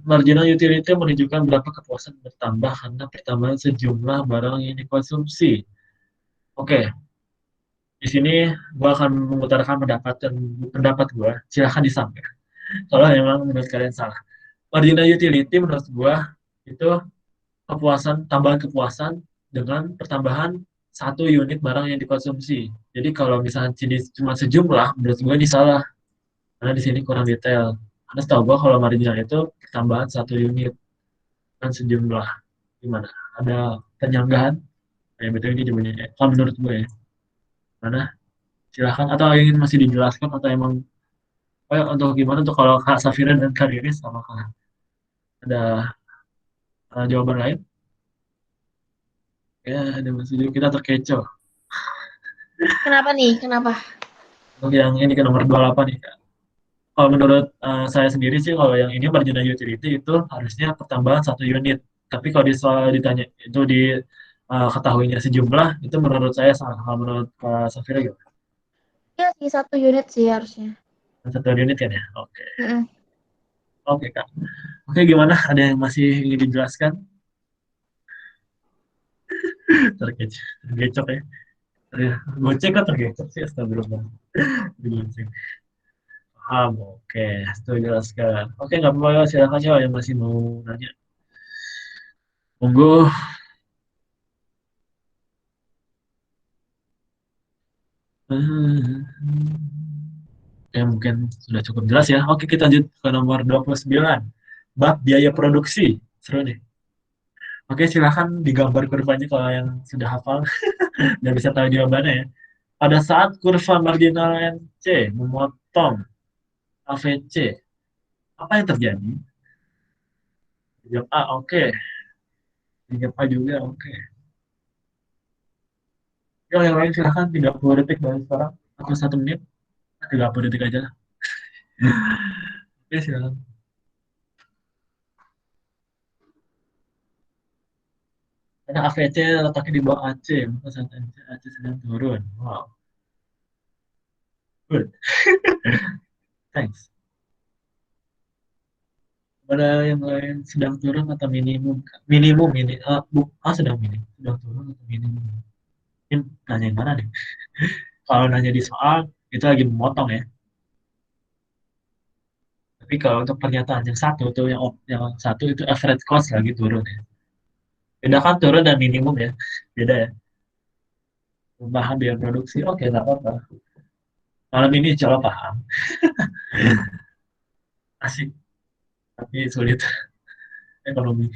marginal utility menunjukkan berapa kepuasan bertambah karena pertambahan sejumlah barang yang dikonsumsi. Oke, di sini gua akan mengutarakan pendapat gua. Silahkan disampaikan. Kalau memang menurut kalian salah. Marginal utility menurut gua itu tambahan kepuasan dengan pertambahan satu unit barang yang dikonsumsi. Jadi kalau misalnya cuma sejumlah, menurut gua ini salah. Karena di sini kurang detail. Karena setahu gua kalau marginal itu tambahan satu unit dan sejumlah. Gimana? Ada penyanggahan? Betul ini jawabannya. Kalau menurut gue ya. Mana? Silahkan. Atau ingin masih dijelaskan atau emang untuk gimana untuk kalau Kak Safira dan Kak Riris apakah ada jawaban lain? Ya, ada masih juga kita terkecoh. Kenapa nih? Kenapa? Untuk yang ini ke nomor 28 nih, Kak. Kalau menurut saya sendiri sih, kalau yang ini marginal utility itu harusnya pertambahan satu unit. Tapi kalau di soal ditanya itu di ketahuinya sejumlah, itu menurut saya salah. Kalau menurut Kak Safira gimana? Iya sih, 1 unit sih harusnya. Satu unit kan ya? Oke. Mm-mm. Oke, Kak. Oke, gimana? Ada yang masih ingin dijelaskan? Tergecok ya. Gocek kan tergecok sih, astagfirullah. Digocek. Paham, oke. Setuju jelaskan. Oke, nggak apa-apa, ya. Silakan ya yang masih mau nanya. Monggo. Ya, mungkin sudah cukup jelas ya. Oke, kita lanjut ke nomor 29. Bab biaya produksi. Seru nih. Oke, silahkan digambar kurvanya kalau yang sudah hafal dan bisa tahu jawabannya ya. Pada saat kurva marginal NC memotong AVC, apa yang terjadi? Jawab A, oke. Jawab A juga, oke. Yang lain silahkan 30 detik dari sekarang. Atau 1 menit. 30 detik aja lah. Oke, silahkan. Karena AVC letaknya di bawah AC, maka saat AC sedang turun. Wow, good. Thanks. Pada yang lain sedang turun atau minimum? Minimum ini, sedang sedang turun atau minimum? Ini nanya yang mana nih? Kalau nanya di soal, itu lagi memotong ya. Tapi kalau untuk pernyataan yang satu tuh, yang satu itu average cost lagi turun ya. Beda kan turun dan minimum ya, beda ya. Tambahan biaya produksi, oke nggak apa-apa. Malam ini insya Allah paham. Asik, tapi sulit ekonomi.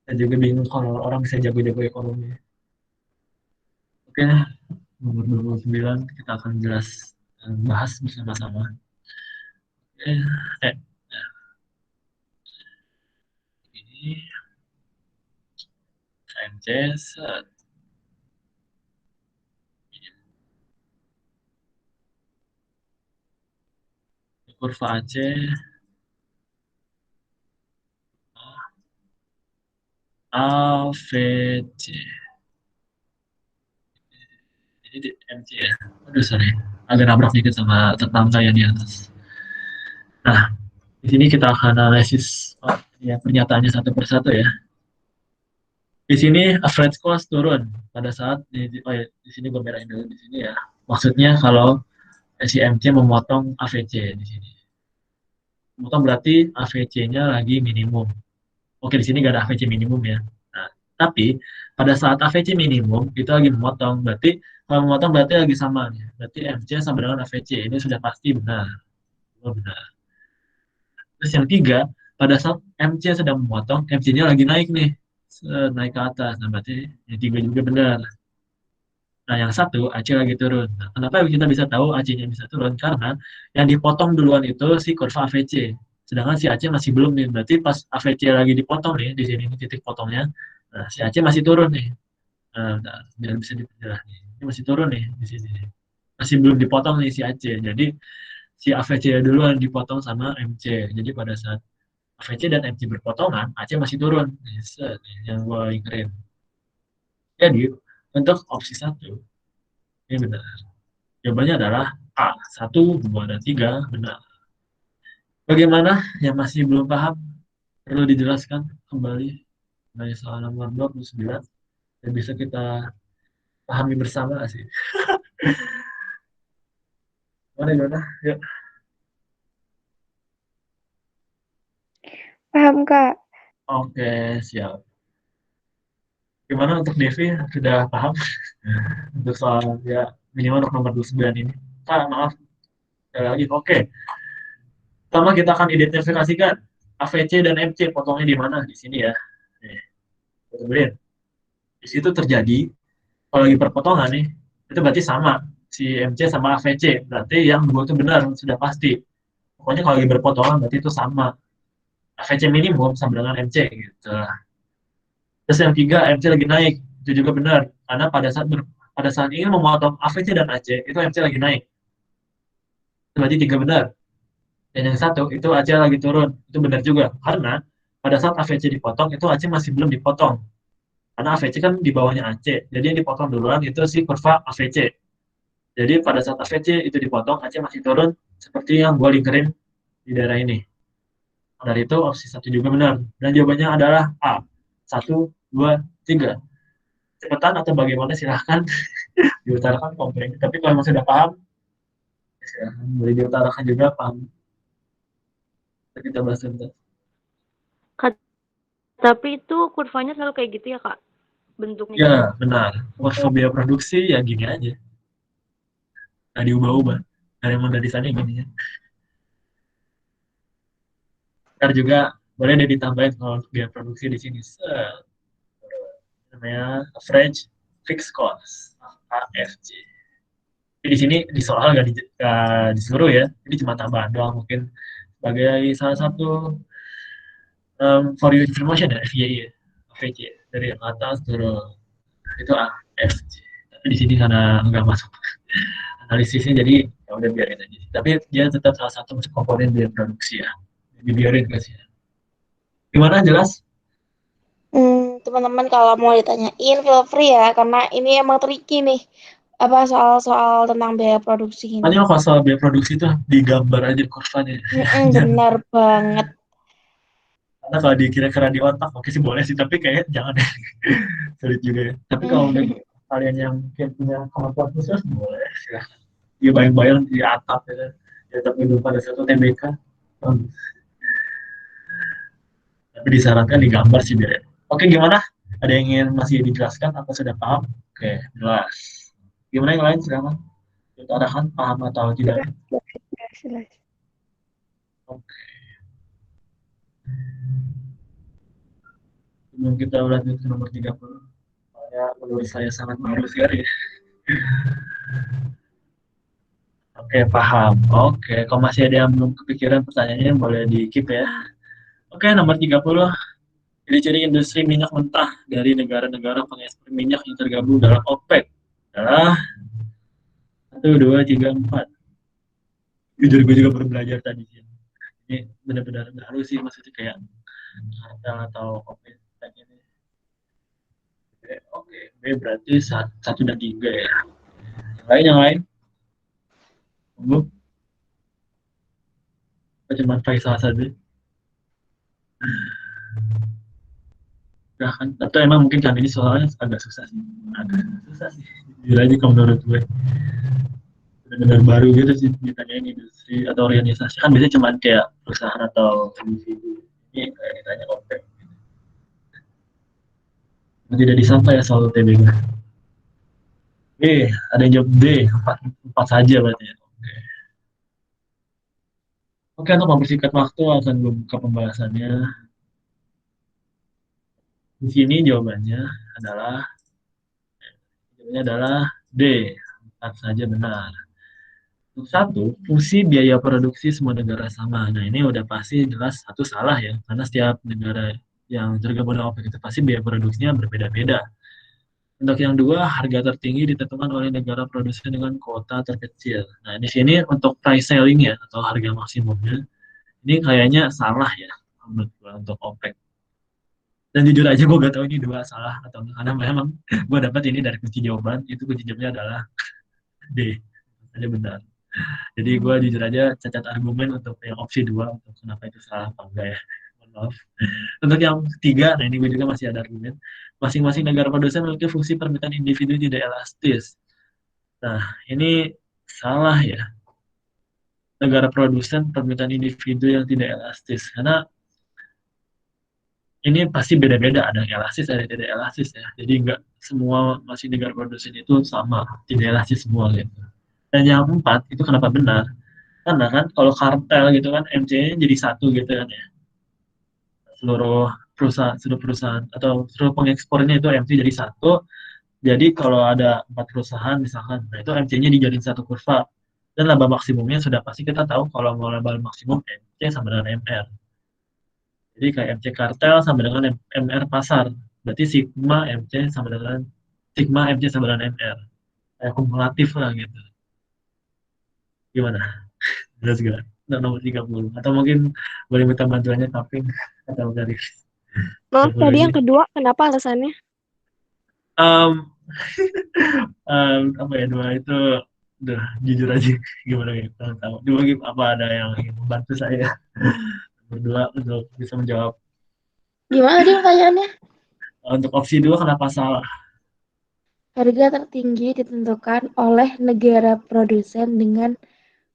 Saya juga bingung kalau orang bisa jago-jago ekonomi. Oke, nomor 29 kita akan bahas bersama-sama. Eh, eh, ini KMC kurva AC AVC. Ini di MC ya. Aduh sorry, agak nabrak dikit sama tetangga yang di atas. Nah, Di sini kita akan analisis ya, pernyataannya satu persatu ya. Di sini average cost turun pada saat di sini gue merahin dulu di sini ya. Maksudnya kalau si MC memotong AVC di sini. Memotong berarti AVC-nya lagi minimum. Oke, di sini nggak ada AVC minimum ya. Nah, tapi pada saat AVC minimum itu lagi memotong, berarti kalau memotong berarti lagi sama nih. Berarti MC sama dengan AVC. Ini sudah pasti benar. Oh, benar. Terus yang tiga, pada saat MC sedang memotong, MC-nya lagi naik nih. Naik ke atas. Nah, berarti yang tiga juga benar. Nah, yang satu, AC lagi turun. Nah, kenapa kita bisa tahu AC-nya bisa turun? Karena yang dipotong duluan itu si kurva AVC. Sedangkan si AC masih belum nih. Berarti pas AVC lagi dipotong nih, di sini ini titik potongnya. Nah, si AC masih turun nih. Nah, bentar, biar bisa diperjelas nih. Ini masih turun nih di sini. Masih belum dipotong nih si AC. Jadi si AVC duluan dipotong sama MC. Jadi pada saat AVC dan MC berpotongan, AC masih turun. Nih, set, nih, yang gue ingetin. Jadi, untuk opsi satu, ini benar. Jawabannya adalah A. 1, 2, dan 3 benar. Bagaimana yang masih belum paham? Perlu dijelaskan kembali dari soal nomor 29. Dan bisa kita pahami bersama sih. Gimana? Yuk. Paham, Kak. Oke, siap. Gimana untuk Devi? Sudah paham? Untuk soal ya minimal untuk nomor 29 ini. Kak, maaf. Sekali lagi. Oke. Pertama kita akan identifikasikan AVC dan MC potongnya di mana? Di sini ya. Nih, kemudian di situ terjadi kalau lagi perpotongan nih, itu berarti sama si MC sama AVC. Berarti yang dua itu benar, sudah pasti. Pokoknya kalau lagi berpotongan berarti itu sama. AVC minimum sama dengan MC gitu. Terus yang tiga, MC lagi naik. Itu juga benar. Karena pada saat ingin memotong AVC dan AC, itu MC lagi naik. Itu berarti tiga benar. Dan yang satu, itu AC lagi turun. Itu benar juga. Karena pada saat AVC dipotong, itu AC masih belum dipotong. Karena AVC kan di bawahnya AC. Jadi yang dipotong duluan itu si kurva AVC. Jadi pada saat AVC itu dipotong, AC masih turun seperti yang gue lingkarin di daerah ini. Dari itu opsi satu juga benar. Dan jawabannya adalah A. 1, 2, 3. Cepetan atau bagaimana silahkan diutarakan komplain. Tapi kalau masih sudah paham, silahkan boleh diutarakan juga paham. Kita bahas sebentar. Tapi itu kurvanya selalu kayak gitu ya, Kak? Bentuknya Ya, gitu. benar. Kurva biaya produksi ya gini aja. Nah, diubah-ubah. Dari mana dari sana gini ya. Ntar juga boleh deh ditambahin kalau biaya produksi di sini. Namanya average fixed cost, AFC. Jadi di sini di soal nggak disuruh ya. Ini cuma tambahan doang mungkin sebagai salah satu for your information ya, FYI ya. AVC dari atas turun itu AFC. Tapi di sini karena nggak masuk analisisnya jadi ya udah biarin aja. Tapi dia tetap salah satu komponen biaya produksi ya. Dibiarin guys ya. Gimana jelas? Teman-teman kalau mau ditanyain feel free ya, karena ini emang tricky nih. Apa soal-soal tentang biaya produksi ini. Hanya kalau soal biaya produksi itu digambar aja kurvanya. Benar banget. Karena kalau dikira-kira di otak oke sih boleh sih, tapi kayaknya jangan deh. Sulit juga ya. Tapi kalau udah kalian yang mungkin punya kemampuan khusus boleh silahkan. Ya bayang-bayang di atap ya. Di atap gedung pada satu TBK. Tapi disarankan digambar sih biar. Oke, gimana? Ada yang ingin masih dijelaskan atau sudah paham? Oke, jelas. Gimana yang lain silahkan. Diutarakan paham atau tidak? Jelas. Oke. Sebelum kita lanjut ke nomor 30. Soalnya menurut saya sangat baru sekali. Oke, paham. Oke, kalau masih ada yang belum kepikiran pertanyaannya boleh di-keep ya. Oke, nomor 30. Ciri-ciri industri minyak mentah dari negara-negara pengekspor minyak yang tergabung dalam OPEC adalah 1, 2, 3, 4. Jujur gue juga baru belajar tadi sih. Ini benar-benar baru sih, maksudnya kayak kartel atau OPEC ini. Oke, B berarti 1 dan 3 ya. Yang lain? cuma Faisal saja. Nah, kan, atau emang mungkin kan ini soalnya agak susah sih. Agak susah sih. Jujur aja kalau menurut gue. Benar-benar baru gitu sih ditanyain industri atau organisasi. Kan biasanya cuma kayak perusahaan atau individu. Ini kayak ditanya OPEC. Tidak disangka ya soal UTBK. Ada yang jawab D. Empat saja berarti ya. Oke, untuk mempersingkat waktu akan gue buka pembahasannya. Di sini jawabannya adalah D. Empat saja benar. Untuk satu, fungsi biaya produksi semua negara sama. Nah, ini udah pasti jelas satu salah ya, karena setiap negara yang tergabung dalam OPEC itu pasti biaya produksinya berbeda-beda. Untuk yang dua, harga tertinggi ditentukan oleh negara produsen dengan kuota terkecil. Nah, di sini untuk price selling ya, atau harga maksimumnya, ini kayaknya salah ya, menurut gua untuk OPEC. Dan jujur aja gue gak tahu ini dua salah atau enggak, karena memang gue dapat ini dari kunci jawaban, itu kunci jawabannya adalah D. Aja benar. Jadi gue jujur aja cacat argumen untuk yang opsi dua untuk kenapa itu salah apa enggak ya. Mohon maaf. Untuk yang ketiga, nah ini gue juga masih ada argumen. Masing-masing negara produsen memiliki fungsi permintaan individu tidak elastis. Nah, ini salah ya. Negara produsen permintaan individu yang tidak elastis. Karena ini pasti beda-beda, ada yang elastis, ada yang tidak elastis ya. Jadi nggak semua masih negara produsen itu sama, tidak elastis semua gitu. Dan yang empat, itu kenapa benar? Karena kan kalau kartel gitu kan MC-nya jadi satu gitu kan ya. Seluruh perusahaan atau seluruh pengekspornya itu MC jadi satu. Jadi kalau ada 4 perusahaan misalkan, nah itu MC-nya dijadiin satu kurva. Dan laba maksimumnya sudah pasti kita tahu kalau mau laba maksimum MC sama dengan MR. Jadi kayak MC kartel sama dengan MR pasar. Berarti sigma MC sama dengan MR. Kayak kumulatif lah gitu. Gimana? Jelas gak? Nah, nomor 30. Atau mungkin boleh minta bantuannya Kaping atau dari Maaf, 30 tadi ini. yang kedua, kenapa alasannya? Um, apa ya, dua itu udah jujur aja gimana ya, kurang tahu. Dua apa ada yang ingin membantu saya berdua untuk bisa menjawab. Gimana tadi pertanyaannya? Untuk opsi dua kenapa salah? Harga tertinggi ditentukan oleh negara produsen dengan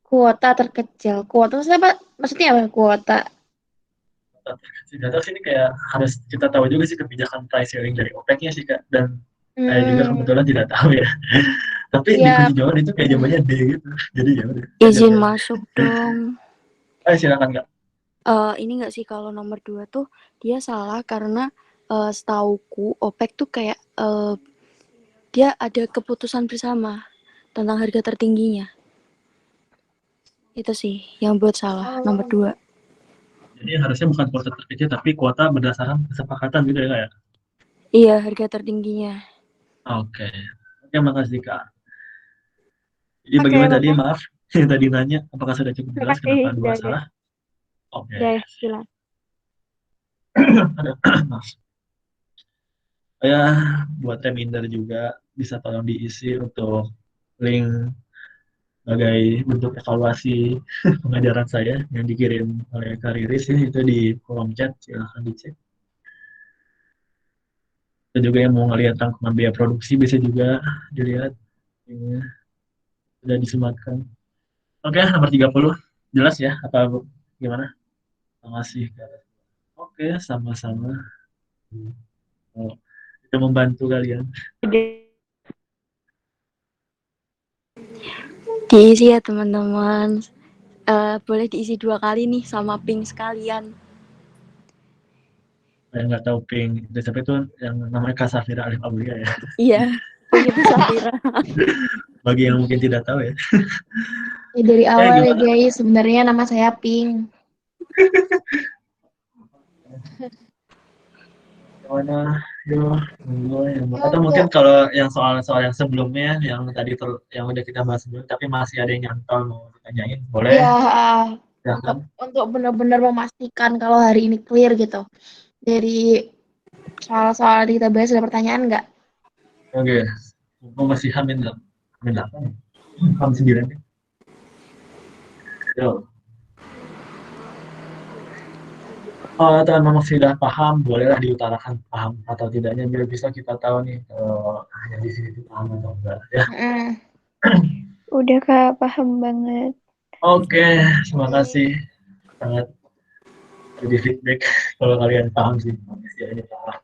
kuota terkecil. Kuota maksudnya apa? Maksudnya apa kuota? Tidak tahu sih, ini kayak harus kita tahu juga sih kebijakan price selling dari OPEC-nya sih Kak, dan saya juga kebetulan tidak tahu ya. Tapi di Ya, kunci jawaban itu kayak jawabannya D gitu. Jadi ya udah. Izin masuk dong. Silakan Kak. Ini nggak sih kalau nomor 2 tuh dia salah karena setauku OPEC tuh kayak dia ada keputusan bersama tentang harga tertingginya. Itu sih yang buat salah nomor 2. Jadi harusnya bukan kuota terkecil tapi kuota berdasarkan kesepakatan gitu ya Kak ya? Iya, harga tertingginya. Oke, makasih Kak. Jadi bagaimana tadi, maaf, yang tadi nanya, apakah sudah cukup jelas kenapa dua salah? Oke. Ya, jelas. Maaf. Ya, buat reminder juga bisa tolong diisi untuk link sebagai bentuk evaluasi pengajaran saya yang dikirim oleh Kak Riris ya, itu di kolom chat, silahkan dicek. Dan juga yang mau ngelihat rangkuman biaya produksi bisa juga dilihat, ini sudah disematkan. Oke, nomor 30 jelas ya apa gimana? Terima kasih. Oke, sama-sama. Oh, itu membantu kalian. Diisi ya teman-teman. Boleh diisi 2 kali nih sama ping sekalian. Saya nggak tahu ping itu siapa, itu yang namanya Kak Safira Alif Aulia ya. Iya, ping itu Safira. Bagi yang mungkin tidak tahu ya. Dari awal ya guys, sebenarnya nama saya Ping. Gimana? Atau mungkin kalau yang soal-soal yang sebelumnya yang tadi yang udah kita bahas sebelum tapi masih ada yang nyantol mau ditanyain, boleh? Ya, Ya kan? untuk benar-benar memastikan kalau hari ini clear gitu. Dari soal-soal yang kita bahas ada pertanyaan nggak? Oke, masih Hamin 8, Hamin 9. Yo. Kalau teman-teman sudah paham, bolehlah diutarakan paham atau tidaknya biar bisa kita tahu nih yang di sini tuh paham atau enggak ya. Udah Kak, paham banget. Oke, terima kasih. Sangat jadi feedback kalau kalian paham sih. Ini paham.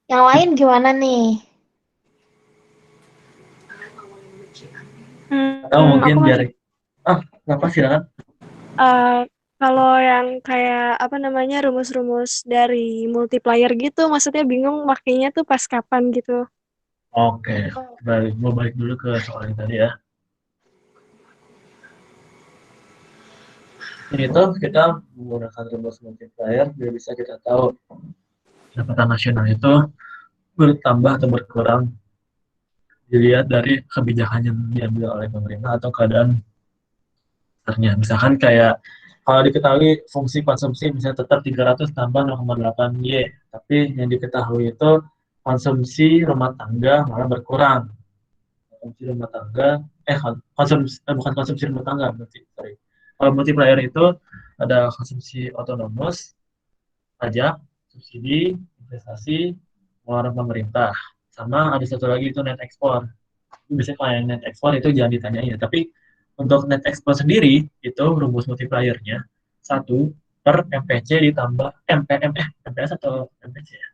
Yang lain gimana nih? Atau mungkin aku biar kenapa silakan. Kalau yang kayak apa namanya rumus-rumus dari multiplier gitu, maksudnya bingung makainya tuh pas kapan gitu. Oke, mau balik dulu ke soal yang tadi ya. Ini tuh kita menggunakan rumus multiplier biar bisa kita tahu pendapatan nasional itu bertambah atau berkurang dilihat dari kebijakan yang diambil oleh pemerintah atau keadaan sebenarnya. Misalkan kayak kalau diketahui fungsi konsumsi misalnya tetap 300 tambah 0,8 Y, tapi yang diketahui itu konsumsi rumah tangga malah berkurang. Konsumsi rumah tangga, bukan konsumsi rumah tangga, berarti, sorry. Kalau multiplier itu ada konsumsi otonomus, pajak, subsidi, investasi, pengeluaran pemerintah. Sama ada satu lagi itu net ekspor. Biasanya kalau yang net ekspor itu jangan ditanyain ya. Tapi untuk net ekspor sendiri itu rumus multipliernya 1 per MPC ditambah MPS atau MPC ya.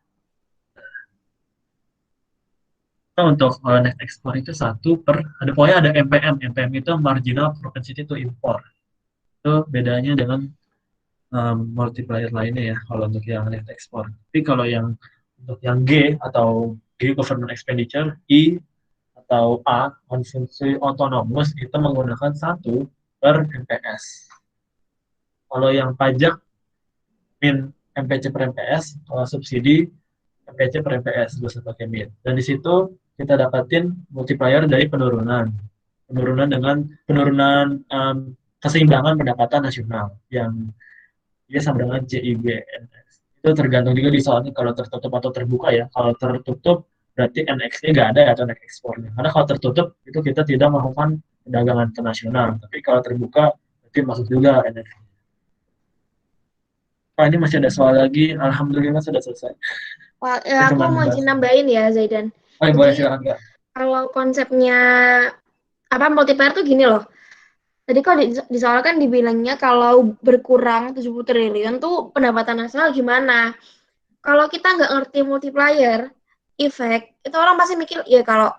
Nah, untuk net ekspor itu 1 per pokoknya ada MPM itu marginal propensity to import. Itu bedanya dengan multiplier lainnya ya kalau untuk yang net ekspor. Tapi kalau yang untuk yang G atau G government expenditure, I atau A konsumsi otonomus itu menggunakan 1 per MPS. Kalau yang pajak min MPC per MPS, kalau subsidi MPC per MPS bisa pakai min. Dan di situ kita dapatin multiplier dari penurunan dengan penurunan keseimbangan pendapatan nasional yang dia sama dengan CIBNX. Itu tergantung juga di soalnya kalau tertutup atau terbuka ya. Kalau tertutup berarti NX-nya nggak ada atau net ekspornya. Karena kalau tertutup itu kita tidak melakukan perdagangan internasional. Tapi kalau terbuka berarti masuk juga NX. Ini masih ada soal lagi. Alhamdulillah sudah selesai. Wah, aku mau nambahin ya Zaidan. Boleh silakan. Kalau konsepnya multiplier tuh gini loh. Tadi kalau di soal kan dibilangnya kalau berkurang 70 triliun tuh pendapatan nasional gimana? Kalau kita nggak ngerti multiplier efek, itu orang pasti mikir ya kalau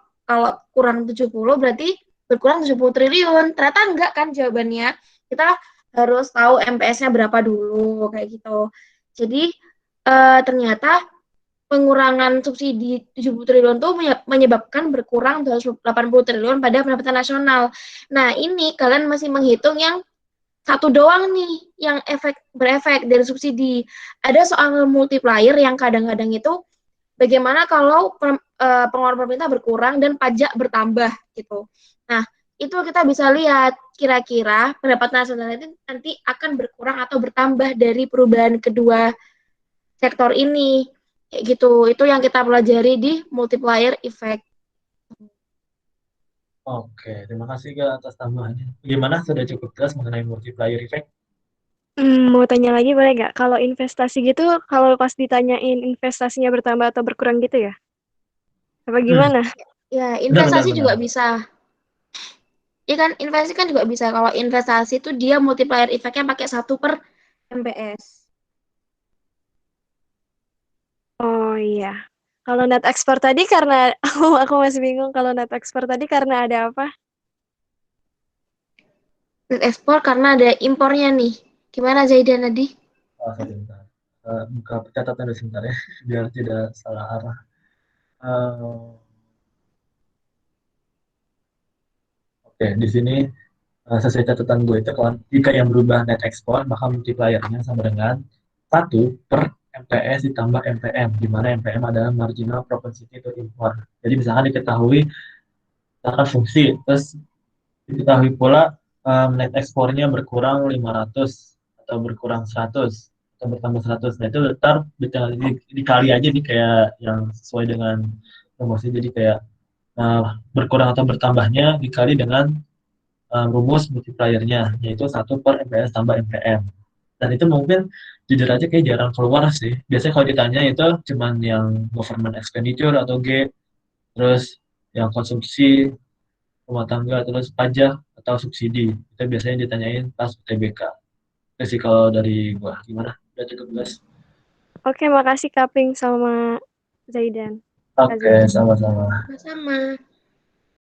kurang 70 berarti berkurang 70 triliun. Ternyata enggak kan jawabannya. Kita harus tahu MPS-nya berapa dulu kayak gitu. Jadi ternyata pengurangan subsidi 70 triliun itu menyebabkan berkurang 280 triliun pada pendapatan nasional. Nah, ini kalian masih menghitung yang satu doang nih yang berefek dari subsidi. Ada soal multiplier yang kadang-kadang itu bagaimana kalau pengeluaran pemerintah berkurang dan pajak bertambah gitu. Nah, itu kita bisa lihat kira-kira pendapatan nasional itu nanti akan berkurang atau bertambah dari perubahan kedua sektor ini. Kayak gitu, itu yang kita pelajari di multiplier effect. Oke, terima kasih Kak atas tambahannya. Gimana, sudah cukup jelas mengenai multiplier effect? Mau tanya lagi boleh nggak? Kalau investasi gitu, kalau pas ditanyain investasinya bertambah atau berkurang gitu ya? Apa gimana? Ya, investasi juga bisa. Iya kan, investasi kan juga bisa. Kalau investasi itu dia multiplier effect-nya pakai 1 per MPS. Oh iya. Kalau net ekspor tadi karena aku masih bingung kalau net ekspor tadi karena ada apa? Net ekspor karena ada impornya nih. Gimana Zaidan tadi? Sebentar. Buka catatan dulu sebentar ya, biar tidak salah arah. Oke, di sini sesuai catatan gue itu kalau jika yang berubah net ekspor maka multipliernya sama dengan 1 per MPS ditambah MPM, di mana MPM adalah marginal propensity to import. Jadi misalkan diketahui fungsi, terus diketahui pula net ekspornya berkurang 500 atau berkurang 100 atau bertambah 100. Nah itu ntar dikali aja nih kayak yang sesuai dengan promosi. Jadi kayak berkurang atau bertambahnya dikali dengan rumus multipliernya, yaitu 1 per MPS tambah MPM. Dan itu mungkin jujur aja kayak jarang keluar sih. Biasanya kalau ditanya itu cuman yang government expenditure atau G, terus yang konsumsi rumah tangga, terus pajak atau subsidi. Itu biasanya ditanyain pas UTBK. Itu sih kalau dari gua. Gimana? Udah cukup jelas? Oke, makasih Kak Pink sama Zaidan. Kak Oke, Zaidan. sama-sama. Sama-sama.